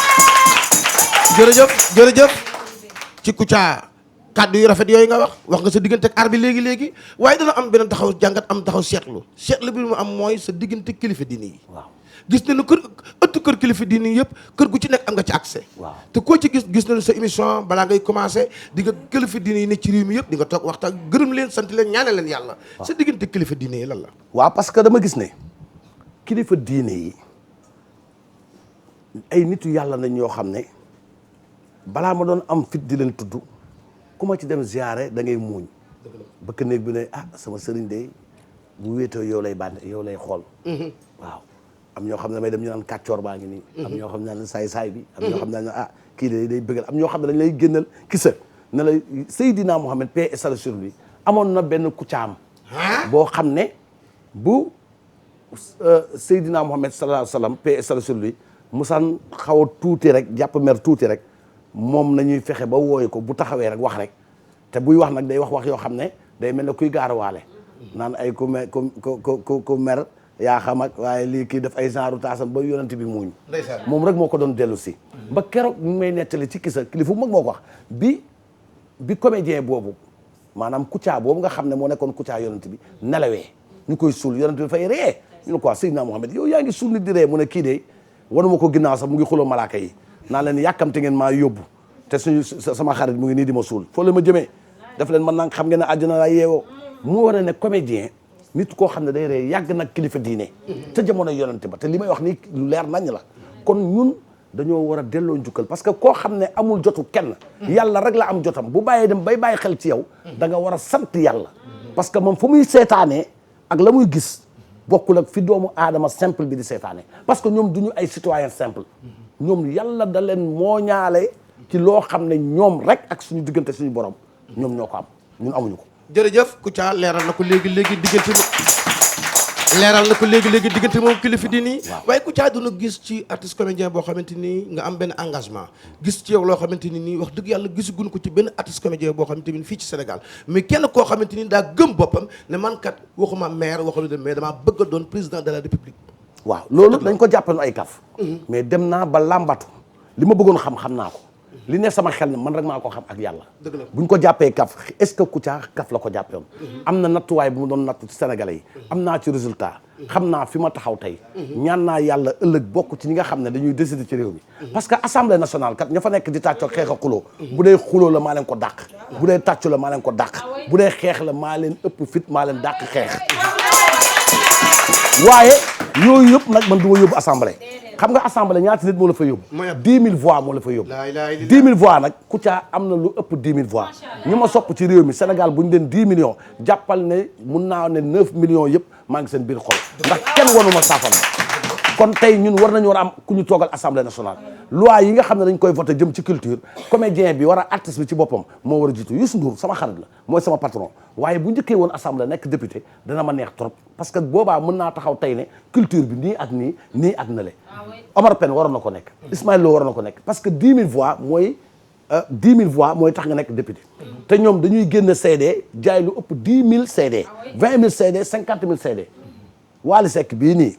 jërëjëf ci Kouthia kàddu yu rafet yooyu nga wax nga sa diggante ak aar bi léegi waaye dana am beneen taxaw jàngat am taxaw seetlu bi mu am mooy sa diggante kilifa diine yi waaw gis nañu kër kilifa diine yi yëpp kër gu ci nekk am nga ci accès waaw te koo ci gis nañu sa émission balaa ngay commencé di nga kilifa diine yi ne ci réew mi yëpp di nga toog waxtaan gërëm leen sant leen ñaanal leen yàlla sa diggante kilifa diine yi lan la waaw parce que dama gis ne kilifa diine yi ay nitu yàlla nañ yoo xam ne balaa ma doon am fit di leen tudd ku ma ci dem ziare da ngay muuñ bëkk néeg bi ne sama sëriñ de bu wéetoo yow lay xool waaw am ñoo xam ne damay dem ñu naan kàccoor baa ngi nii am ñoo xam ne naan saay bi am ñoo xam ne naan kii de day bëggal am ñoo xam ne dañ lay génnal kisa ne la Seydina Mohamed paix et salut sur lui amoon na benn kucaam boo xam ne bu Seydina Mohamed sallallahu alayhi wa sallam paix et salut sur lui musaan xaw a tuuti rek jàpp mer tuuti rek moom nañuy fexe ba wooyu ko bu taxawee rek wax rek te buy wax nag day wax yoo xam ne day mel ne kuy gaarawaale naan ay ku mer yaa xam ak waaye lii kii def ay genre taasam ba yonent bi muuñ moom rek moo ko doon dellu si ba keroog ñu may nettali ci kisa kilifa mag moo ko wax bi comédien boobu maanaam Kouthia boobu nga xam ne moo nekkoon Kouthia yonent bi nelawee ñu koy suul yonent bi fay ree ñu ne quoi Seydina Mohamed yow yaa ngi suul nit di ree mu ne kii de wanuma ko ginnaaw sax mu ngi xuloo malaaka yi naa leen yàkkamte ngeen maa yóbbu te sama xarit mu ngi nii di ma suul foo leen ma jëmee def leen man nag xam ngeen ne àddina laa yeewoo mu war a ne comédien nit koo xam ne day ree yàgg nag kilifa diine te jamono yonante ba te li may wax nii lu leer nañ la kon ñun dañoo war a delloo njukkal parce que koo xam ne amul jotu kenn yàlla rek la am jotam bu bàyyee dem bay bàyyi xel ci yow da nga war a sant yàlla parce que moom fu muy seetaanee ak la muy gis bokkul ak fi doomu aadama simple bi di seetaanee parce que ñoom duñu ay citoyen simple ñoom yàlla da leen moo ñaale ci loo xam ne ñoom rek ak suñu diggante suñu borom ñoom ñoo ko am ñun amuñu ko jërëjëf Kouthia leeral na ko léegi diggante moom kilifa di nii waaye Kouthia duna gis ci artiste comédien boo xamante ni nga am benn engagement gis ci yow loo xamante ni nii wax dëgg yàlla gisaguñ ko ci benn artiste comédien boo xamante ni fii ci Sénégal mais kenn koo xamante ni daa gëm boppam ne man kat waxuma maire waxuma de mais damaa bëgg a doon président de la république waaw loolu dañ ko jàppale ay kaf mais dem naa ba làmbatu li ma bëggoon xam naa ko li ne sama xel ne man rek maa ko xam ak yàlla buñ ko jàppee kaf est-ce que Kouthia kaf la ko jàppee woon am na nattuwaay bu mu doon nattu ci Sénégalais yi am naa ci résultat xam naa fi ma taxaw tey ñaan naa yàlla ëllëg bokk ci ñi nga xam ne dañuy décider ci réew mi parce que assemblée nationale kat ña fa nekk di tàccoo xeex a xuloo bu dee xuloo la maa leen ko dàq bu dee tàccu la maa leen ko dàq bu dee xeex la maa leen ëpp fit maa leen dàq xeex waaye yooyu yëpp nag man du ma yóbbu assemblée xam nga assemblée ñaata nit moo la fa yóbbu 10 000 voix moo la fa yóbbu 10 000 voix nag Kouthia am na lu ëpp 10 000 voix ñi ma sopp ci réew mi Sénégal bu ñu den 10 millions jàppal ne mun naa ne 9 millions yëpp maa ngi seen biir xol ndax kenn wanuma saafara kon tey ñun war nañu war a am ku ñu toogal assemblée nationale loi yi nga xam ne dañ koy voté jëm ci culture comédien bi war a artiste bi ci boppam moo war a jiitu Youssou Ndour sama xarit la mooy sama patron waaye bu njëkkee woon assemblée nekk député dana ma neex trop parce que boobaa mën naa taxaw tey ne culture bi nii ak nii ak nale Omar Pène waroon na ko nekk Ismaël Lo waroon na ko nekk parce que 10 000 voix mooy 10 000 voix mooy tax nga nekk député te ñoom dañuy génn CD jaay lu ëpp 10 000 CD 20 000 CD 50 000 CD Wally Seck bii nii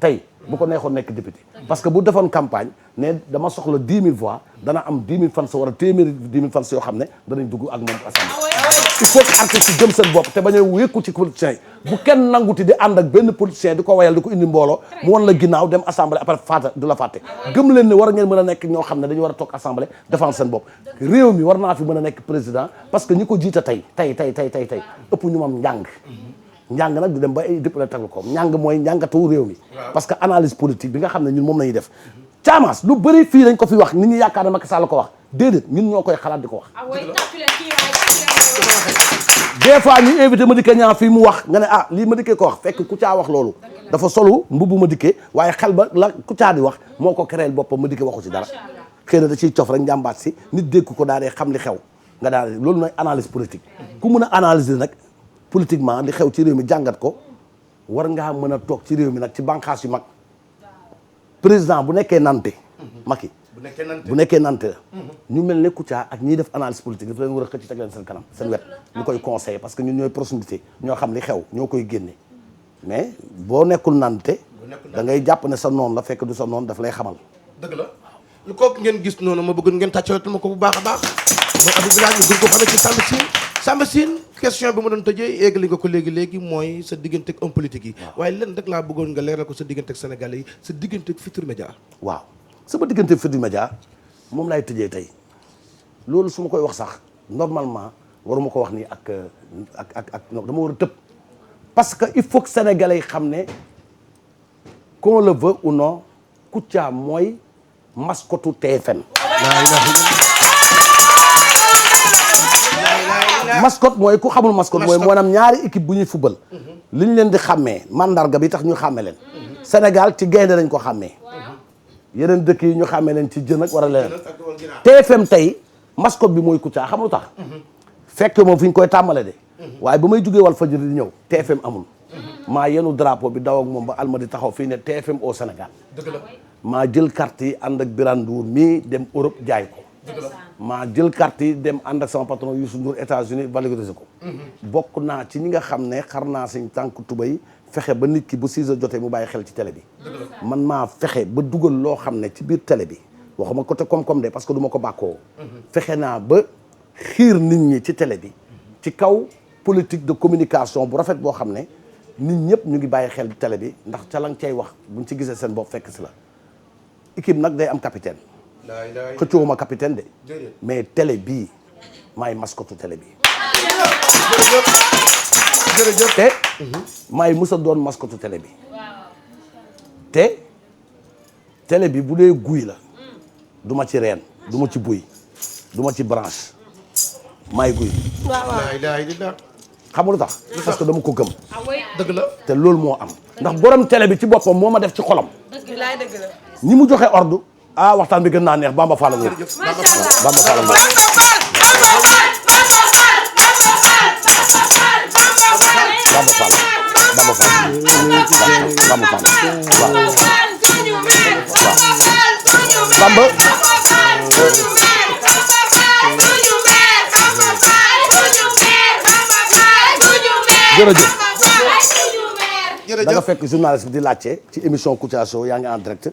tey bu ko neexoon nekk député parce que bu defoon campagne ne dama soxla 10 000 voix dana am 10 000 fans war a téeméeri 10 000 fans yoo xam ne danañ dugg ak moom assemblée il faut que artistes yi gëm seen bopp te bañ a wékku ci politiciens yi bu kenn nanguti di ànd ak benn politicien di ko wayal di ko indi mbooloo mu won la ginnaaw dem assemblée après faata du la fàtte gëm leen ne war ngeen mën a nekk ñoo xam ne dañu war a toog assemblée défendre seen bopp réew mi war naa fi mën a nekk président parce que ñi ko jiite tey ëpp ñu mam njàng nag di dem ba ay député taglu ko njàng mooy njàngatu réew mi parce que analyse politique bi nga xam ne ñun moom lañuy def caamaas lu bëri fii dañ ko fi wax nit ñi yaakaar ne Macky Sall la ko wax déedéet ñun ñoo koy xalaat di ko wax des fois ñu invité Madické Niang fii mu wax nga ne lii Madické ko wax fekk Kouthia wax loolu dafa solu mbubbu Madické waaye xel ba la Kouthia di wax moo ko créé boppam Madické waxu ci dara xëy na da ciy cof rek njàmbaat si nit dégg ko daal di xam li xew nga daal loolu mooy analyse politique ku mën a analyser nag politiquement li xew ci réew mi jàngat ko war ngaa mën a toog ci réew mi nag ci bànqaas yu mag président bu nekkee nante Macky bu nekkee nante la ñu mel ne Kouthia ak ñiy def analyse politique dafa leen war a xëcc teg leen seen kanam seen wet ñu koy conseiller parce que ñun ñooy proximité ñoo xam li xew ñoo koy génne mais boo nekkul nante da ngay jàpp ne sa noonu la fekk du sa noonu daf lay xamal dëgg la lu kooku ngeen gis noonu ma bëgg ngeen tàccalatal ma ko bu baax a baax mooy Abou Bilal ñu gën ko xamee ci Samba Sine question bi ma doon tëjee yeggali nga ko léegi mooy sa diggante ak homme politique yi waaye leen rek laa bëggoon nga leeral ko sa diggante ak sénégalais yi sa diggante ak Futurs Médias waaw sama diggante ak Futurs Médias moom laay tëjee tey loolu su ma koy wax sax normalement waruma ko wax nii ak dama war a tëb parce que il faut que sénégalais yi xam ne qu'on le veut ou non Kouthia mooy mascotu TFM mascotte mooy ku xamul mascotte mooy maanaam ñaari équipe bu ñuy football li ñu leen di xàmmee mandarga bi tax ñu xàmme leen Sénégal ci gaynde lañ ko xàmmee yeneen dëkk yi ñu xàmmee leen ci jën ak war a leneen TFM tey mascotte bi mooy Kouthia xam lu tax fekk moom fi ñu koy tàmmale de waaye ba may jógee Walfadjri di ñëw TFM amul maa yenu drapeau bi daw ak moom ba Almadi taxaw fii ne TFM au Sénégal maa jël carte yi ànd ak Birane Ndour mii dem Europe jaay ko maa jël carte yi dem ànd ak sama patron Youssou Ndour États-Unis valoriser ko bokk naa ci ñi nga xam ne xar naa suñ tànk tubay fexe ba nit ki bu 6 heures jotee mu bàyyi xel ci télé bi man maa fexe ba dugal loo xam ne ci biir télé bi waxuma côté koom-koom de parce que du ma ko bàkkoo fexe naa ba xiir nit ñi ci télé bi ci kaw politique de communication bu rafet boo xam ne nit ñëpp ñu ngi bàyyi xel ci télé bi ndax ca la nga cay wax buñ ci gisee seen bopp fekk si la équipe nag day am capitaine xëccoowuma capitaine de mais télé bii maay mascotu télé bi jërëjëf te maay musa doon mascotu télé bi te télé bi bu dee guy la du ma ci reen du ma ci buy du ma ci branche maay guy xam nga lu tax parce que dama ko gëm dëgg la te loolu moo am ndax borom télé bi ci boppam moo ma def ci xolam ñi mu joxe ordre waxtaan bi gën naa neex Bamba Fall nga Bamba Fall nga Bamba jërëjëf da nga fekk journaliste bi di laajte ci émission Kouthia Show yaa ngi en direct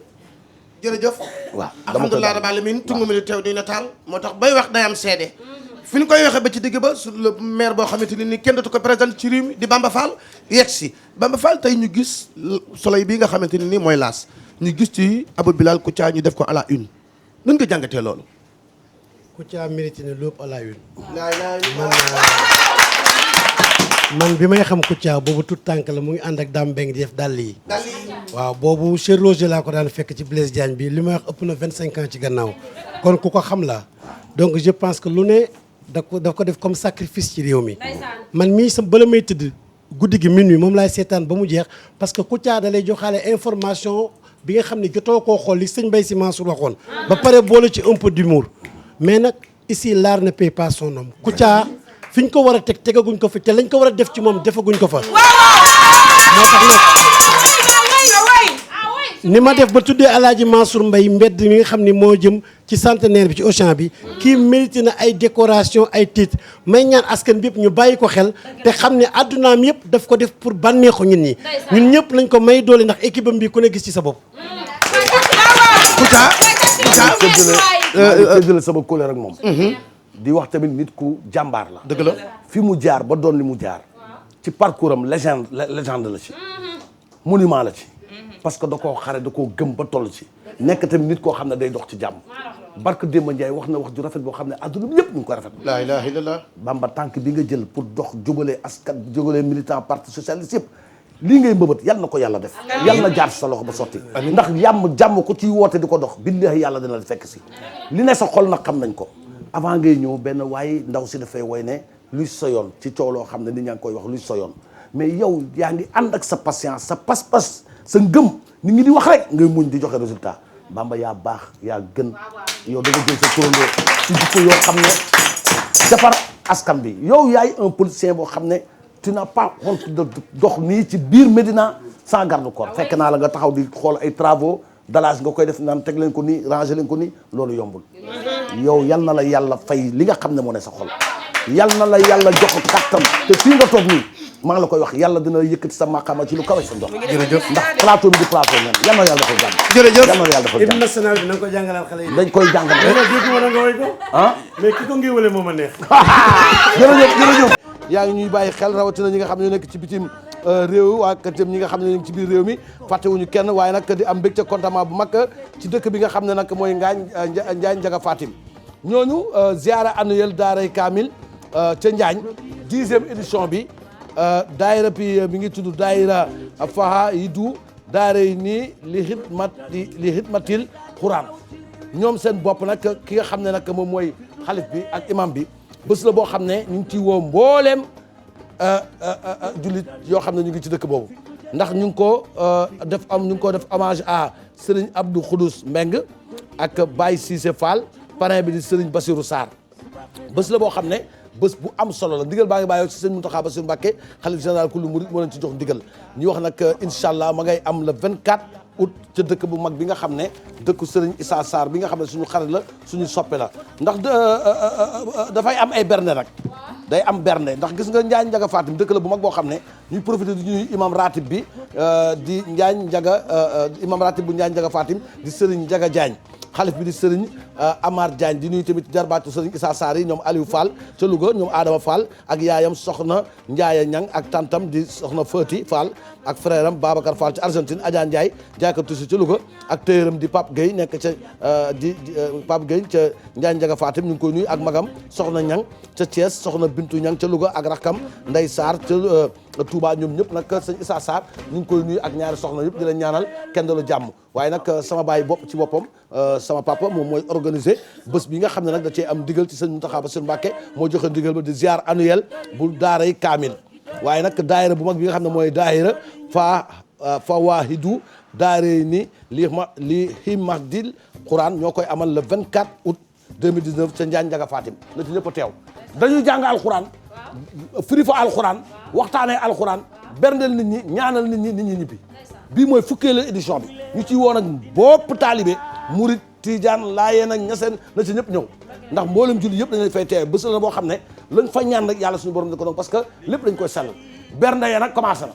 jërëjëf waaw alhamdulilah rabbil alamin tungu mi di teew di nataal moo tax bay wax day am seede fi ñu koy waxee ba ci digg ba sur le maire boo xamante ni kenn dootu ko présenté ci réew mi di Bamba Fall yegg si Bamba Fall tey ñu gis soleil bii nga xamante ni mooy laas ñu gis ci Abou Bilal Kouthia ñu def ko à la une nan nga jàngatee loolu Kouthia mérité na lépp à la une man bi may xam Kouthia boobu tout tànk la mu ngi ànd ak Dame Beng di def dàll yi waaw boobu chez Roger laa ko daan fekk ci Blaise Diagne bi li may wax ëpp na 25 ans ci gannaaw kon ku ko xam la donc je pense que lu ne daf ko def comme sacrifice ci réew mi man mii sa bala may tëdd guddi gi minuit moom laay seetaan ba mu jeex parce que Kouthia da lay joxaale information bi nga xam ne jotoo koo xool li sëñ Mbaye Sy Mansour waxoon ba pare boole ci un peu d'humour mais nag ici l'art ne paie pas son nom Kouthia fi ñu ko war a teg tegaguñ ko fi te lañ ko war a def ci moom defaguñ ko fa moo tax nag ni ma def ba tuddee Alaaji Mansour Mbaye mbedd mi nga xam ni moo jëm ci centenaire bi ci Auchan bi kii mérité na ay décoration ay titre may ñaan askan bi yëpp ñu bàyyi ko xel te xam ne addunaam yëpp daf ko def pour bànneexu ñun ñëpp lañ ko may doole ndax équipe am bi ku ne gis ci sa bopp Kouthia jële sama kóllëre ak moom di wax tamit nit ku jàmbaar la dëgg la fi mu jaar ba doon li mu jaar ci parcours am légende la ci monument la ci parce que da koo xare da koo gëm ba toll ci nekk tamit nit koo xam ne day dox ci jàmm barke Demba Ndiaye wax na wax ju rafet boo xam ne adduna bi ñëpp ñu ngi ko rafet laa ilaha illallah Bamba tànk bi nga jël pour dox jógalee askan jógalee militant parti socialiste yëpp lii ngay mbëbët yal na ko yàlla def yal na jaar sa loxo ba sotti ndax jàmm ko ciy woote di ko dox billahi yàlla dina la fekk si li ne sa xol nag xam nañ ko avant ngay ñëw benn waaye ndaw si dafay woy ne luy soyoon ci coow loo xam ne nit ñaa ngi koy wax luy soyoon mais yow yaa ngi ànd ak sa patience sa pas-pas sa ngëm nit ñi di wax rek ngay muñ di joxe résultat Bamba yaa baax yaa gën yow da nga jël sa turandoo ci jikko yoo xam ne defar askan bi yow yaay un politicien boo xam ne tu n'as pas honte de dox nii ci biir Médina sans garde corps fekk naa la nga taxaw di xool ay travaux dalaas nga koy def naan teg leen ko nii ranger leen ko nii loolu yombul yow yal na la yàlla fay li nga xam ne moo ne sa xol yal na la yàlla jox kattan te fii nga toog nii maa ngi la koy wax yàlla dina yëkkati sa maqaama ci lu kawe sa ndox jërëjëf ndax plateau bi di plateau nen yal na yàlla dafa jàmm jërëjëf yal na yàlla dafa hymne jàmm national bi na nga ko jàngalal xale yi. dañ koy jàngal mais nag dégg nga nga woy ko. ah mais ki ko ngéwale moo ma neex. jërëjëf yaa ngi ñuy bàyyi xel rawatina ñi nga xam ne ñoo nekk ci bitim réew waa katam ñi nga xam ne ñoo ngi ci biir réew mi fàttewuñu kenn waaye nag di am mbégte contentement bu mag ci dëkk bi nga xam ne nag mooy Njaañ Njaga Fatim ñooñu ziara annuel daaray Kaamil ca Njaañ 10e édition bi daayira bi mi ngi tudd daayira faha yidu daaray nii li xidmatil Quraan ñoom seen bopp nag ki nga xam ne nag moom mooy xalif bi ak imam bi bés la boo xam ne ñu ngi ciy woo mbooleem jullit yoo xam ne ñu ngi ci dëkk boobu ndax ñu ngi ko def hommage à Serigne Abdou Khoudous Mbeng ak Baye Cissé Fall parrain bi di Serigne Bassirou Sarr bés la boo xam ne bés bu am solo la ndigal baa ngi bàyyoo ci Serigne Mountakha Bassirou Mbacké xalif général kullu murid moo leen ci jox ndigal ñu wax nag incha allah ma ngay am le 24 août ca dëkk bu mag bi nga xam ne dëkku Serigne Issa Sarr bi nga xam ne suñu xarit la suñu soppe la ndax dafay am ay bernde nag day am bernde ndax gis nga Njaañ Njaga Fatim dëkk la bu mag boo xam ne ñuy profité di ñuy imam ratib bi di Njaañ Njaga imam ratib bu Njaañ Njaga Fatim di Serigne Njaga Diagne xalif bi di Serigne Amar Diagne di nuyu tamit jarbaatu Serigne Issa Sarr yi ñoom Aliou Fall ca Louga ñoom Adama Fall ak yaayam soxna Ndiaye Ñang ak tantam di soxna Fati Fall ak frère am Babacar Fall ci Argentine Adja Ndiaye jaayka tusi ca Louga ak téyëram di Pape Gueye nekk ca Pape Gueye ca Njaañ Njaga Fatim ñu ngi koy nuyu ak magam soxna Ñang ca Thiès soxna Bintu Ñang ca Louga ak rakam Ndey Sarr ca Touba ñoom ñëpp nag sëñ Issa Sarr ñu ngi koy nuyu ak ñaari soxna yëpp di leen ñaanal kenn dalu jàmm waaye nag sama baay bopp ci boppam sama papa moom mooy organiser bés bi nga xam ne nag da cee am ndigal ci sëñ Mountakha Bassirou Mbacké moo joxe ndigal ba di ziar annuel bu daaray Kaamil waaye nag daayira bu mag bi nga xam ne mooy daayira Fawaahidu daaray ni li himadil Quran ñoo koy amal le 24 août 2019 ca Njaañ Njaga Fatim na ci ñëpp a teew dañuy jàng alquran firi fa alquran waxtaanee alquran berndeel nit ñi ñaanal nit ñi ñibbi bii mooy fukkeelu édition bi ñu ciy woon ak bopp taalibe murit tijaan laayeen ak ñaseen na ci ñëpp ñëw ndax mboolem julli yëpp dañu fay teew bés la boo xam ne lañ fa ñaan rek yàlla suñu borom di ko doon parce que lépp dañ koy sellal bernde ya nag commencé na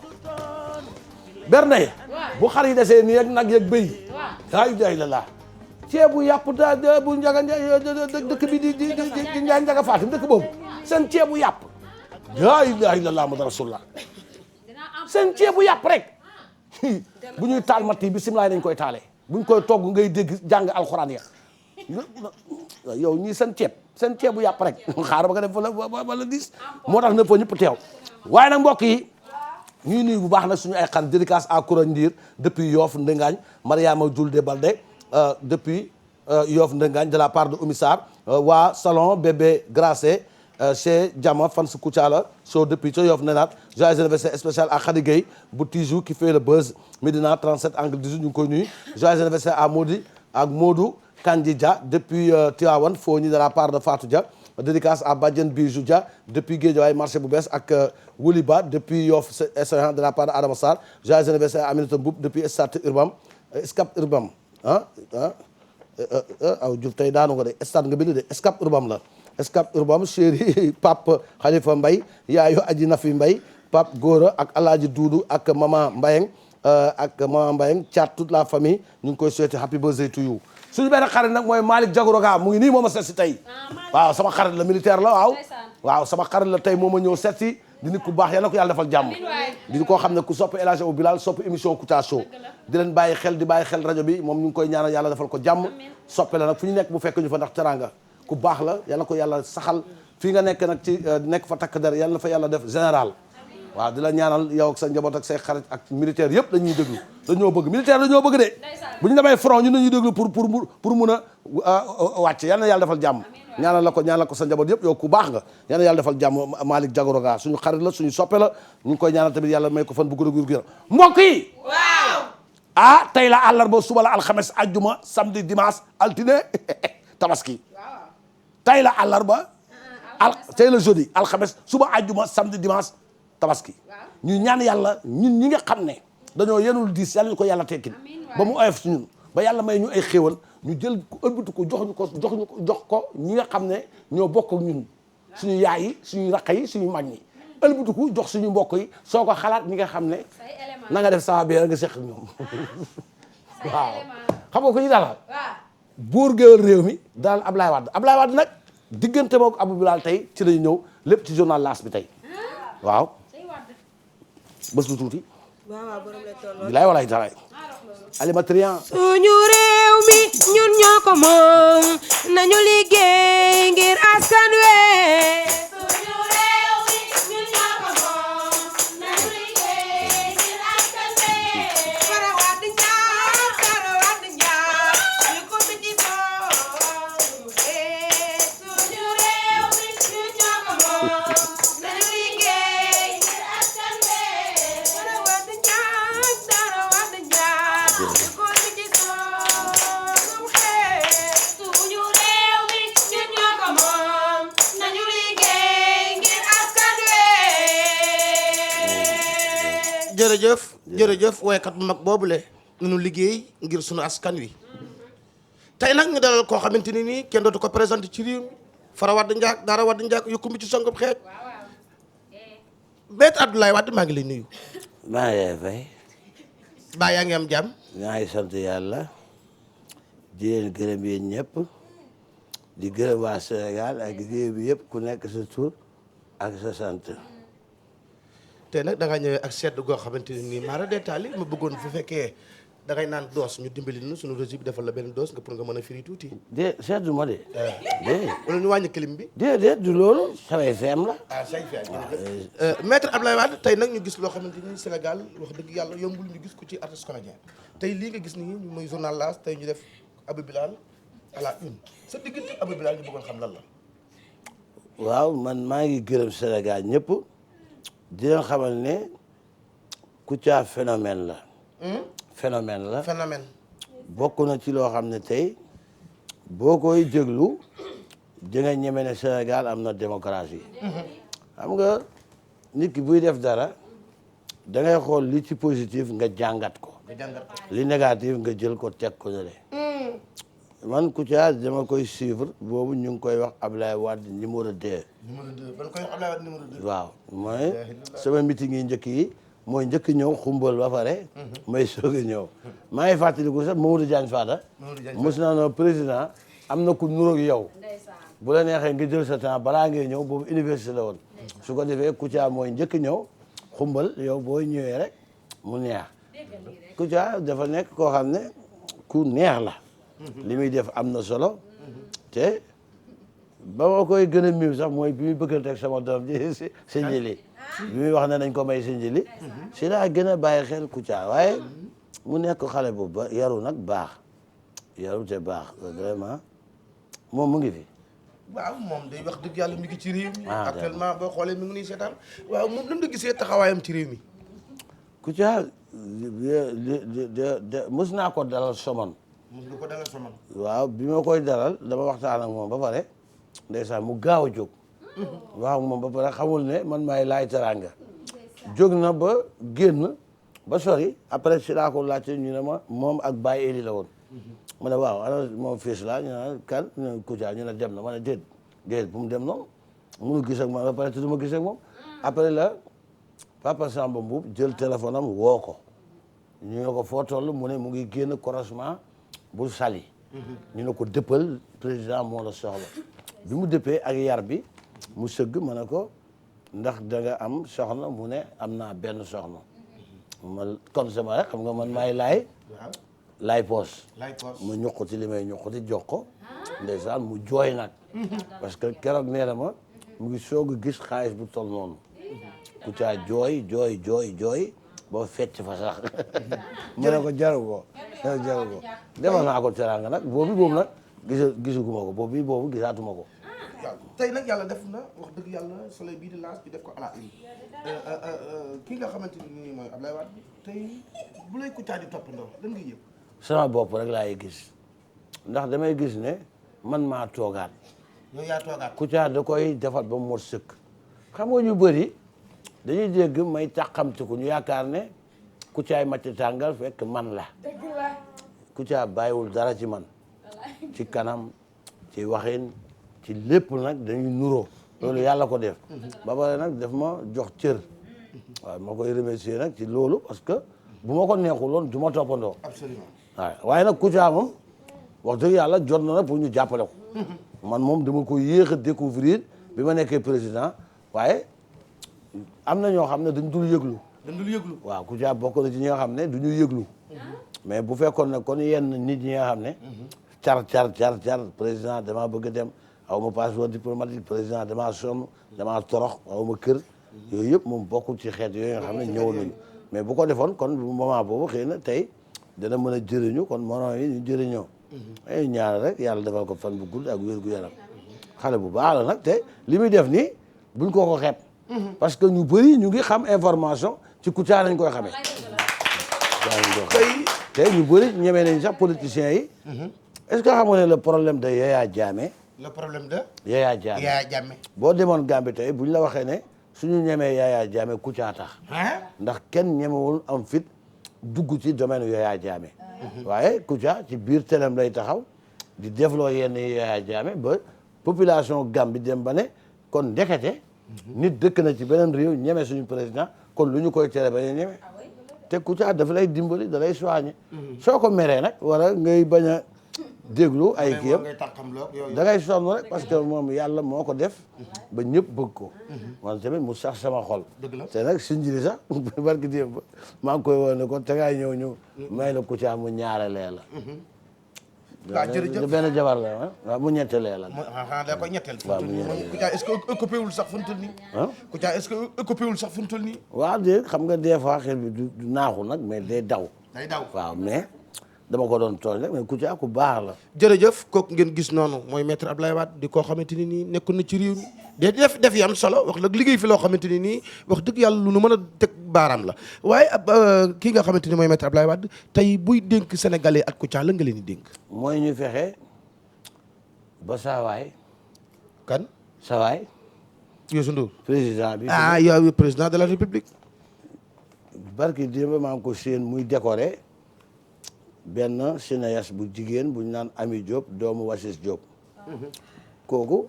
bernde ya bu xar yi desee nii ak nag yeeg bëy laa ilaaha illallaah ceebu yàpp da bu njaga dëkk bi di Njaañ Njaga Fatim dëkk boobu seen ceebu yàpp laa ilaaha illallaah Muhammadu Rasulullah seen ceebu yàpp rek bu ñuy taal matt yi bisimilah dañ koy taalee buñ koy togg ngay dégg jàng alxuraan ya yow ñii seen ceebu yàpp rek xaaral ba nga def wala 10 moo tax ne fa ñëpp teew waaye nag mbokk yi ñuy nuyu bu baax nag suñu ay xarit dédicace à Koura Ndiir depuis Yoff Ndengaañ Mariama Julde Balde depuis Yoff Ndengaañ de la part de Oumi Sarr waa salon bébé Gracé chez Diama fans Kouthia la show depuis ca Yoff Nenaat joyeux anniversaire spécial à Khady Gueye bu Tijou qui fait le buzz Médina 37 angle 18 ñu ngi koy nuyu joyeux anniversaire à Modou Kandji Dia depuis Tivaouane Fogni de la part de Fatou Dia dédicace à Badiane Bijou Dia depuis Guédiawaye marché bu bees ak Wuli Ba depuis Yoff Essoyan de la part de Adama Sarr joyeux anniversaire à Aminata Mboup depuis Stade Urbam Escape Urbam aw Diouf tey daanu ko de stade nga bind de Escape Urbam la Escape Urbam chéri Pape Khalifa Mbaye yaayu Aji Nafi Mbaye Pape Gora ak Alaaji Doudou ak Mama Mbayeng Thiat toute la famille ñu ngi koy souhaiter happy birthday to you suñu benn xarit nag mooy Malick Diagoroga mu ngi nii moo ma seet si tey waaw sama xarit la militaire la waaw sama xarit la tey moo ma ñëw seet si di nit ku baax yàlla na ko yàlla defal jàmm di koo xam ne ku sopp El Hadji Abou Bilal sopp émission Kouthia Show di leen bàyyi xel rajo bi moom ñu ngi koy ñaanal yàlla defal ko jàmm soppe la nag fu ñu nekk bu fekk ñu fa ndax teranga ku baax la yàlla ko yàlla saxal fii nga nekk nag ci nekk fa takk der yàlla na fa yàlla def général waaw di la ñaanal yow ak sa njaboot ak say xarit ak militaire yëpp dañuy déglu dañoo bëgg militaire dañoo bëgg de bu ñu demee front ñun dañuy déglu pour mun a wàcc yal na yàlla defal jàmm ñaanal la ko sa njaboot yëpp yow ku baax nga yal na yàlla defal jàmm Malick Diagoroga suñu xarit la suñu soppe la ñu ngi koy ñaanal tamit yàlla may ko fan bu gën a guur gi mbokk yi waaw tey la àllarba suba la alxames ajjuma samedi dimanche altine tabaski tey la àllarba tey la jeudi alxames suba ajjuma samedi dimanche tabaski ñu ñaan yàlla ñun ñi nga xam ne dañoo yenul diis yàlla ñu ko yàlla tekkin ba mu oyof si ñun ba yàlla may ñu ay xéewal ñu jël ko ëlbatu ko jox ko ñi nga xam ne ñoo bokk ak ñun suñu yaay yi suñu raq yi suñu mag ñi ëlbatu ko jox suñu mbokk yi soo ko xalaat ñi nga xam ne na nga def sama biir nga seq ak ñoom waaw xam nga ko ñu dalal buur géwél réew mi dalal Ablaye Wade nag diggante moom Abou Bilal tey ci lañu ñëw lépp ci journal L'As bi tey waaw bés bu tuuti bilaay walaay daraay alimatrian suñu réew mi ñun ñoo ko moom nañu liggéey ngir askan wi suñu réew mi ñun ñoo ko moom nañu liggéey ngir askan wi dara wadd njaar ñu ko fi ci suñu réew mi ñun ñoo ko moom nañu liggéey ngir askan wi dara wadd njaar jërëjëf woykat bu mag boobule nunu liggéey ngir sunu askan wi tey nag ñu dalal koo xamante ni nii kenn dootu ko présenté ci réew mi Fara Wade Ndiack Dara Wade Ndiack yokku mi ci songub xeej Maître Abdoulaye Wade maa ngi lay nuyu. maa ngi lay fay. baa yaa ngi am jàmm. maa ngi sant yàlla di leen gërëm yéen ñëpp di gërëm waa Sénégal ak réew bi yëpp ku nekk sa tur ak sa sant. te nag da nga ñëwee ak sedd goo xamante ne nii maara détaillé ma bëggoon fu fekkee da ngay naan doos ñu dimbali nu suñu régime bi defal la benn doos nga pour nga mën a firi tuuti. seddu ma de. wala ñu wàññi clim bi. déedéet du loolu samay feem la. ah say feem Maître Abdoulaye Wade tey nag ñu gis loo xamante ni Sénégal wax dëgg yàlla yombul ñu gis ko ci artiste comédien tey lii nga gis nii muy journal L'As tey ñu def Abou Bilal à la une sa diggante Abou Bilal ñu bëggoon xam lan la. waaw man maa ngi gërëm Sénégal ñëpp di leen xamal ne Kouthia phénomène la. phénomène la bokk na ci loo xam ne tey boo koy jéglu di nga ñeme ne Sénégal am na démocratie. xam nga nit ki buy def dara da ngay xool li ci positif nga jàngat ko. li négatif nga jël ko teg ko ne man Kouthia dama koy suivre boobu ñu ngi koy wax Ablaye Wade numéro 2. numéro 2 ban koy wax Ablaye Wade numéro 2. waaw mooy sama meeting yi njëkk yi. mooy njëkk ñëw xumbal ba pare. may soog a ñëw. maa ngi fàttaliku sax Mamadou Diagne Fada. mos naa ne président am na ku nuróog yow. bu la neexee nga jël sa temps balaa ngay ñëw boobu université la woon. su ko defee Kouthia mooy njëkk ñëw xumbal yow boo ñëwee rek mu neex. Kouthia dafa nekk koo xam ne ku neex la. li muy def am na solo. te ba ma koy gën a miim sax mooy bi muy bëggante ak sama doom ji si njëli. bi muy wax ne nañ ko may si njëli. si laa gën a bàyyi xel Kouthia waaye mu nekk xale bu ba yaru nag baax yaru te baax vraiment moom mu ngi fi. waaw moom day wax dëgg yàlla mi ngi ci réew mi. actuellement boo xoolee mi ngi nii seetaan waaw moom nan nga gisee taxawaayam ci réew mi. Kouthia mos naa ko dalal somon. mos nga ko dalal somon. waaw bi ma koy dalal dama waxtaan ak moom ba pare ndeysaan mu gaaw a jóg. waaw moom ba pare xamul ne man maay laay teranga jóg na ba génn ba sori après si laa ko laajte ñu ne ma moom ak Baye Eli la woon. ma ne waaw ana moom fils la ñu ne kan Kouthia ñu ne dem na ma ne déet bu mu dem noonu munu gis ak man ba pare te du ma gis ak moom après la papa Samba Mboup jël téléphone am woo ko ñu ne ko foo toll mu ne mu ngi génn croisement bu Saly ñu ne ko dëppal président moo la soxla bi mu dëppee ak yar bi mu sëgg ma ne ko ndax da nga am soxna mu ne am naa benn soxna ma kon sama rek xam nga man maay laay poos ma ñuquti li may ñuquti jox ko ndeysaan mu jooy nag parce que keroog nee na ma mu ngi soog a gis xaalis bu tol noonu Kouthia jooy ba fecc fa sax ma ne ko jaru ko defal naa ko teraanga nag boobu nag gisuguma ko boobu gisaatuma ko. waaw tey nag yàlla def na wax dëgg yàlla soleil bii di L'As bi def ko à la une kii nga xamante ni nii mooy Ablaye Wade tey bu lay Kouthia di toppandoo lan nga yëg. sama bopp rek laay gis ndax damay gis ne man maa toogaat. yow yaa toogaat. Kouthia da koy defal ba mu mot sëkk. xam nga ñu bëri dañuy dégg may tàqamti ko ñu yaakaar ne Kouthia ay màcc tàngal fekk man la. Kouthia bàyyiwul dara ci man ci kanam ci waxin ci lépp nag dañuy nuroo loolu yàlla ko def ba pare nag daf ma jox cër waaw ma koy remercier nag ci loolu parce que bu ma ko neexuloon du ma toppandoo absolument waaw waaye nag Kouthia moom wax dëgg yàlla jot na nag pour ñu jàppale ko man moom dama ko yéex a découvrir bi ma nekkee président waaye am na ñoo xam ne dañ dul yëglu waaw Kouthia bokk na ci ñi nga xam ne du ñu yëglu mais bu fekkoon ne kon yenn nit ñi nga xam ne car président damaa bëgg a dem aw ma passeport diplomatique président damaa sonn damaa torox aw ma kër yooyu yëpp moom bokkul ci xeet yooyu nga xam ne ñëwoon nañu mais bu ko defoon kon moment boobu xëy na tey dana mën a jëriñu kon morom yi ñu jëriñoo ay ñaar rek yàlla defal ko fan bu gudd ak wér gu yaram xale bu baax la nag te li muy def nii buñ ko xeeb parce que ñu bëri ñu ngi xam information ci Kouthia lañ koy xamee te ñu bëri ñemee nañ sax politiciens yi est-ce que xam nga ne le problème de Yaya Jammeh le problème de Yaya Jammeh boo demoon Gambie tey buñ la waxee ne suñu ñemee Yaya Jammeh Kouthia tax ndax kenn ñemewul am fit dugg ci domaine Yaya Jammeh waaye Kouthia ci biir telem lay taxaw di defloo yenn Yaya Jammeh ba population Gambie dem ba ne kon ndekete nit dëkk na ci beneen réew ñeme suñu président kon lu ñu koy tere ba ñu ñeme te Kouthia dafa lay dimbali da lay soigner soo ko meree nag wala ngay bañ a déglu ay kii yëpp da ngay sonn rek parce que moom yàlla moo ko def ba ñëpp bëgg ko man tamit mu sax sama xol te nag sinjili sax barki démb maa ngi koy woon ne ko te ngay ñëw may la Kouthia mu ñaarelee la waaw jërëjëf benn jabar la waaw mu ñettelee la da koy ñetteel waaw mu Kouthia est-ce que occupé wul sax fu mu toll nii Kouthia est-ce que occupé wul sax fu mu toll nii waaw de xam nga des fois xel bi du naaxu nag mais day daw waaw mais dama ko doon tooñ rek mais Kouthia ku baax la jërëjëf kooku ngeen gis noonu mooy maître Abdoulaye Wade di koo xamante ni nii nekkoon na ci réew mi de def yi am solo wax la liggéey fi loo xamante ni nii wax dëgg yàlla lu nu mën a teg baaraam la waaye kii nga xamante ni mooy maître Abdoulaye Wade tey buy dénk sénégalais ak Kouthia la nga leen di dénk mooy ñu fexe ba saawaay kan saawaay Youssou Ndour président bi yow président de la république barki démb maa ngi ko séen muy décoré benn cinéaste bu jigéen bu ñu naan Ami Diop doomu Wasis Diop kooku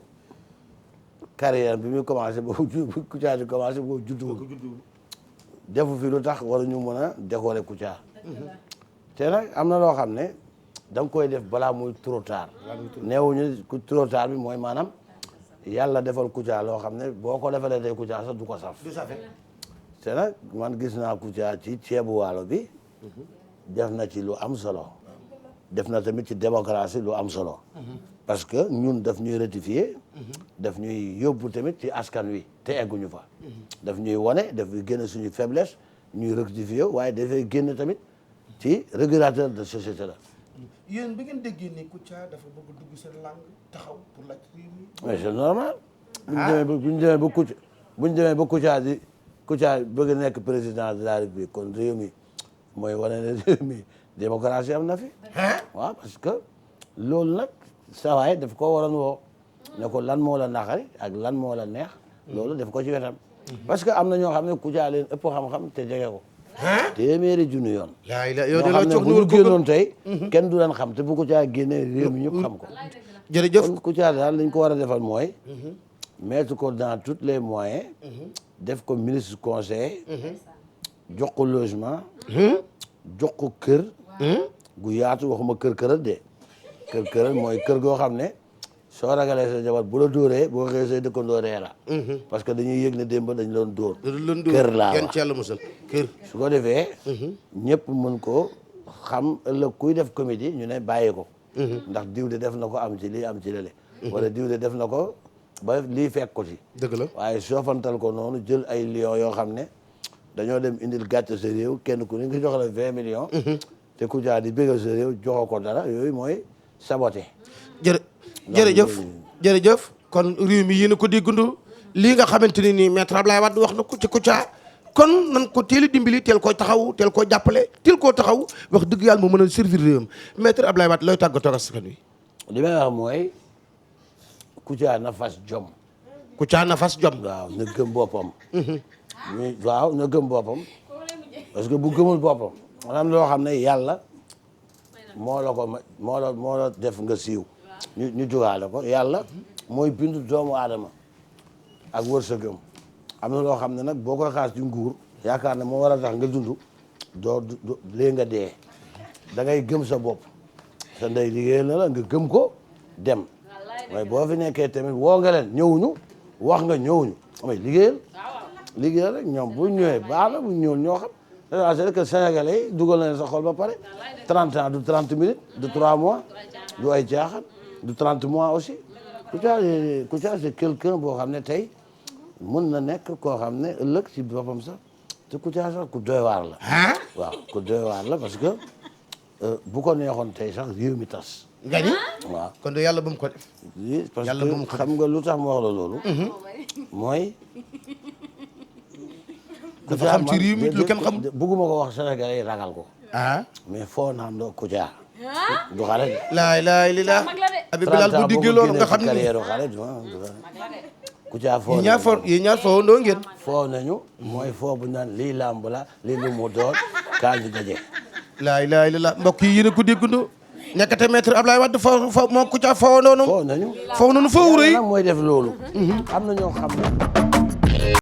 carrière bi muy commencé boobu Kouthia di commencé boobu judduwul defu fi lu tax waruñu mën a décorer Kouthia te nag am na loo xam ne da nga koy def balaa muy trop tard neewuñu trop tard bi mooy maanaam yàlla defal Kouthia loo xam ne boo ko defalee tey Kouthia sax du ko saf te nag man gis naa Kouthia ci ceebu waalo bi def na ci lu am solo def na tamit ci démocratie lu am solo parce que ñun daf ñuy rectifier daf ñuy yóbbu tamit ci askan wi te egguñu fa daf ñuy wone daf ñuy génn suñu faiblesse ñuy rectifier waaye dafay génn tamit ci régulateur de société la yéen bi ngeen déggee ni Kouthia dafa bëgg dugg seen langue taxaw pour laaj réew mi mais c'est normal buñ demee ba Kouthia bëgg nekk président de la République kon réew mi mooy wane ne réew mi démocratie am na fi waaw parce que loolu nag sawaay daf ko waroon woo ne ko lan moo la naqari ak lan moo la neex loolu def ko ci wetam parce que am na ñoo xam ne Kouthia leen ëpp xam-xam te jege ko téeméeri junni yoon ñoo xam ne bu ñu génnoon tey kenn du leen xam te bu Kouthia génnee réew mi ñëpp xam ko jërëjëf kon Kouthia daal lañ ko war a defal mooy mettre ko dans tous les moyens def ko ministre conseiller jox ko logement jox ko kër gu yaatu waxuma kër de kër mooy kër goo xam ne soo ragalee sa jabar bu la dóoree boo xëyee say dëkkandoo ree la parce que dañuy yëg ne démb dañ loon dóor kër laa wax ci Yàlla musal kër su ko defee ñëpp mën ko xam ëllëg kuy def comédie ñu ne bàyyi ko ndax diw de def na ko am ci lii am ci lële wala diw de def na ko ba lii fekk ko ci dëgg la waaye soofantal ko noonu jël ay lions yoo xam ne dañoo dem indil gàcce sa réew kenn ku ne nga jox la 20 millions te Kouthia di bégal sa réew joxoo ko dara yooyu mooy saboté jërëjëf kon réew mi yéen a ko déggandu lii nga xamante ni nii maître Abdoulaye Wade wax na ko ci Kouthia kon nan ko teel a dimbali teel koo taxaw teel koo jàppale teel koo taxaw wax dëgg yàlla mu mën a servir réewam maître Abdoulaye Wade looy tàggatoo ak askan wi li may wax mooy Kouthia na fas jom Kouthia na fas jom waaw na gëm boppam waaw na gëm boppam parce que bu gëmul boppam maanaam loo xam ne yàlla moo la ko moo la def nga siiw ñu jugaale ko yàlla mooy bindu doomu aadama ak wërsëgam am na loo xam ne nag boo koy xaas ci nguur yaakaar ne moo war a tax nga dund doo léegi nga dee da ngay gëm sa bopp sa ndey liggéey na la nga gëm ko dem waaye boo fi nekkee tamit woo nga leen ñëwuñu wax nga ñëwuñu amay liggéeyal rek ñoom bu ñëwee baax na bu ñëwul ñoo xam c'est que Sénégalais yi dugal na leen sa xol ba pare 30 ans du 30 minutes du 3 mois du ay caaxaan du 30 mois aussi Kouthia c'est quelqu'un boo xam ne tey mën na nekk koo xam ne ëllëg ci boppam sax te Kouthia sax ku doy waar la waaw ku doy waar la parce que bu ko neexoon tey sax réew mi tas nga ni waaw kon de yàlla bu mu ko def parce yàlla bu mu que ko xam nga lu tax ma wax la loolu mooy dafa xam ci réew mi lu kenn xam bëgguma ko wax Sénégalais yi ragal ko mais foo naan doo Kouthia du xale de laa ilaaha illallaah abi bilal bu diggee loolu nga xam ni xale du Kouthia foo yi ñaar foo ndoo ngeen foo nañu mooy foo bu naan lii làmb la lii lu mu doon kaa ñu daje laa ilaaha illallaah mbokk yi yéen a ko déggandoo nekkate maître Ablaye Wade foo moom Kouthia foo noonu foo nañu foo noonu foo wurëy mooy def loolu am na ñoo xam ne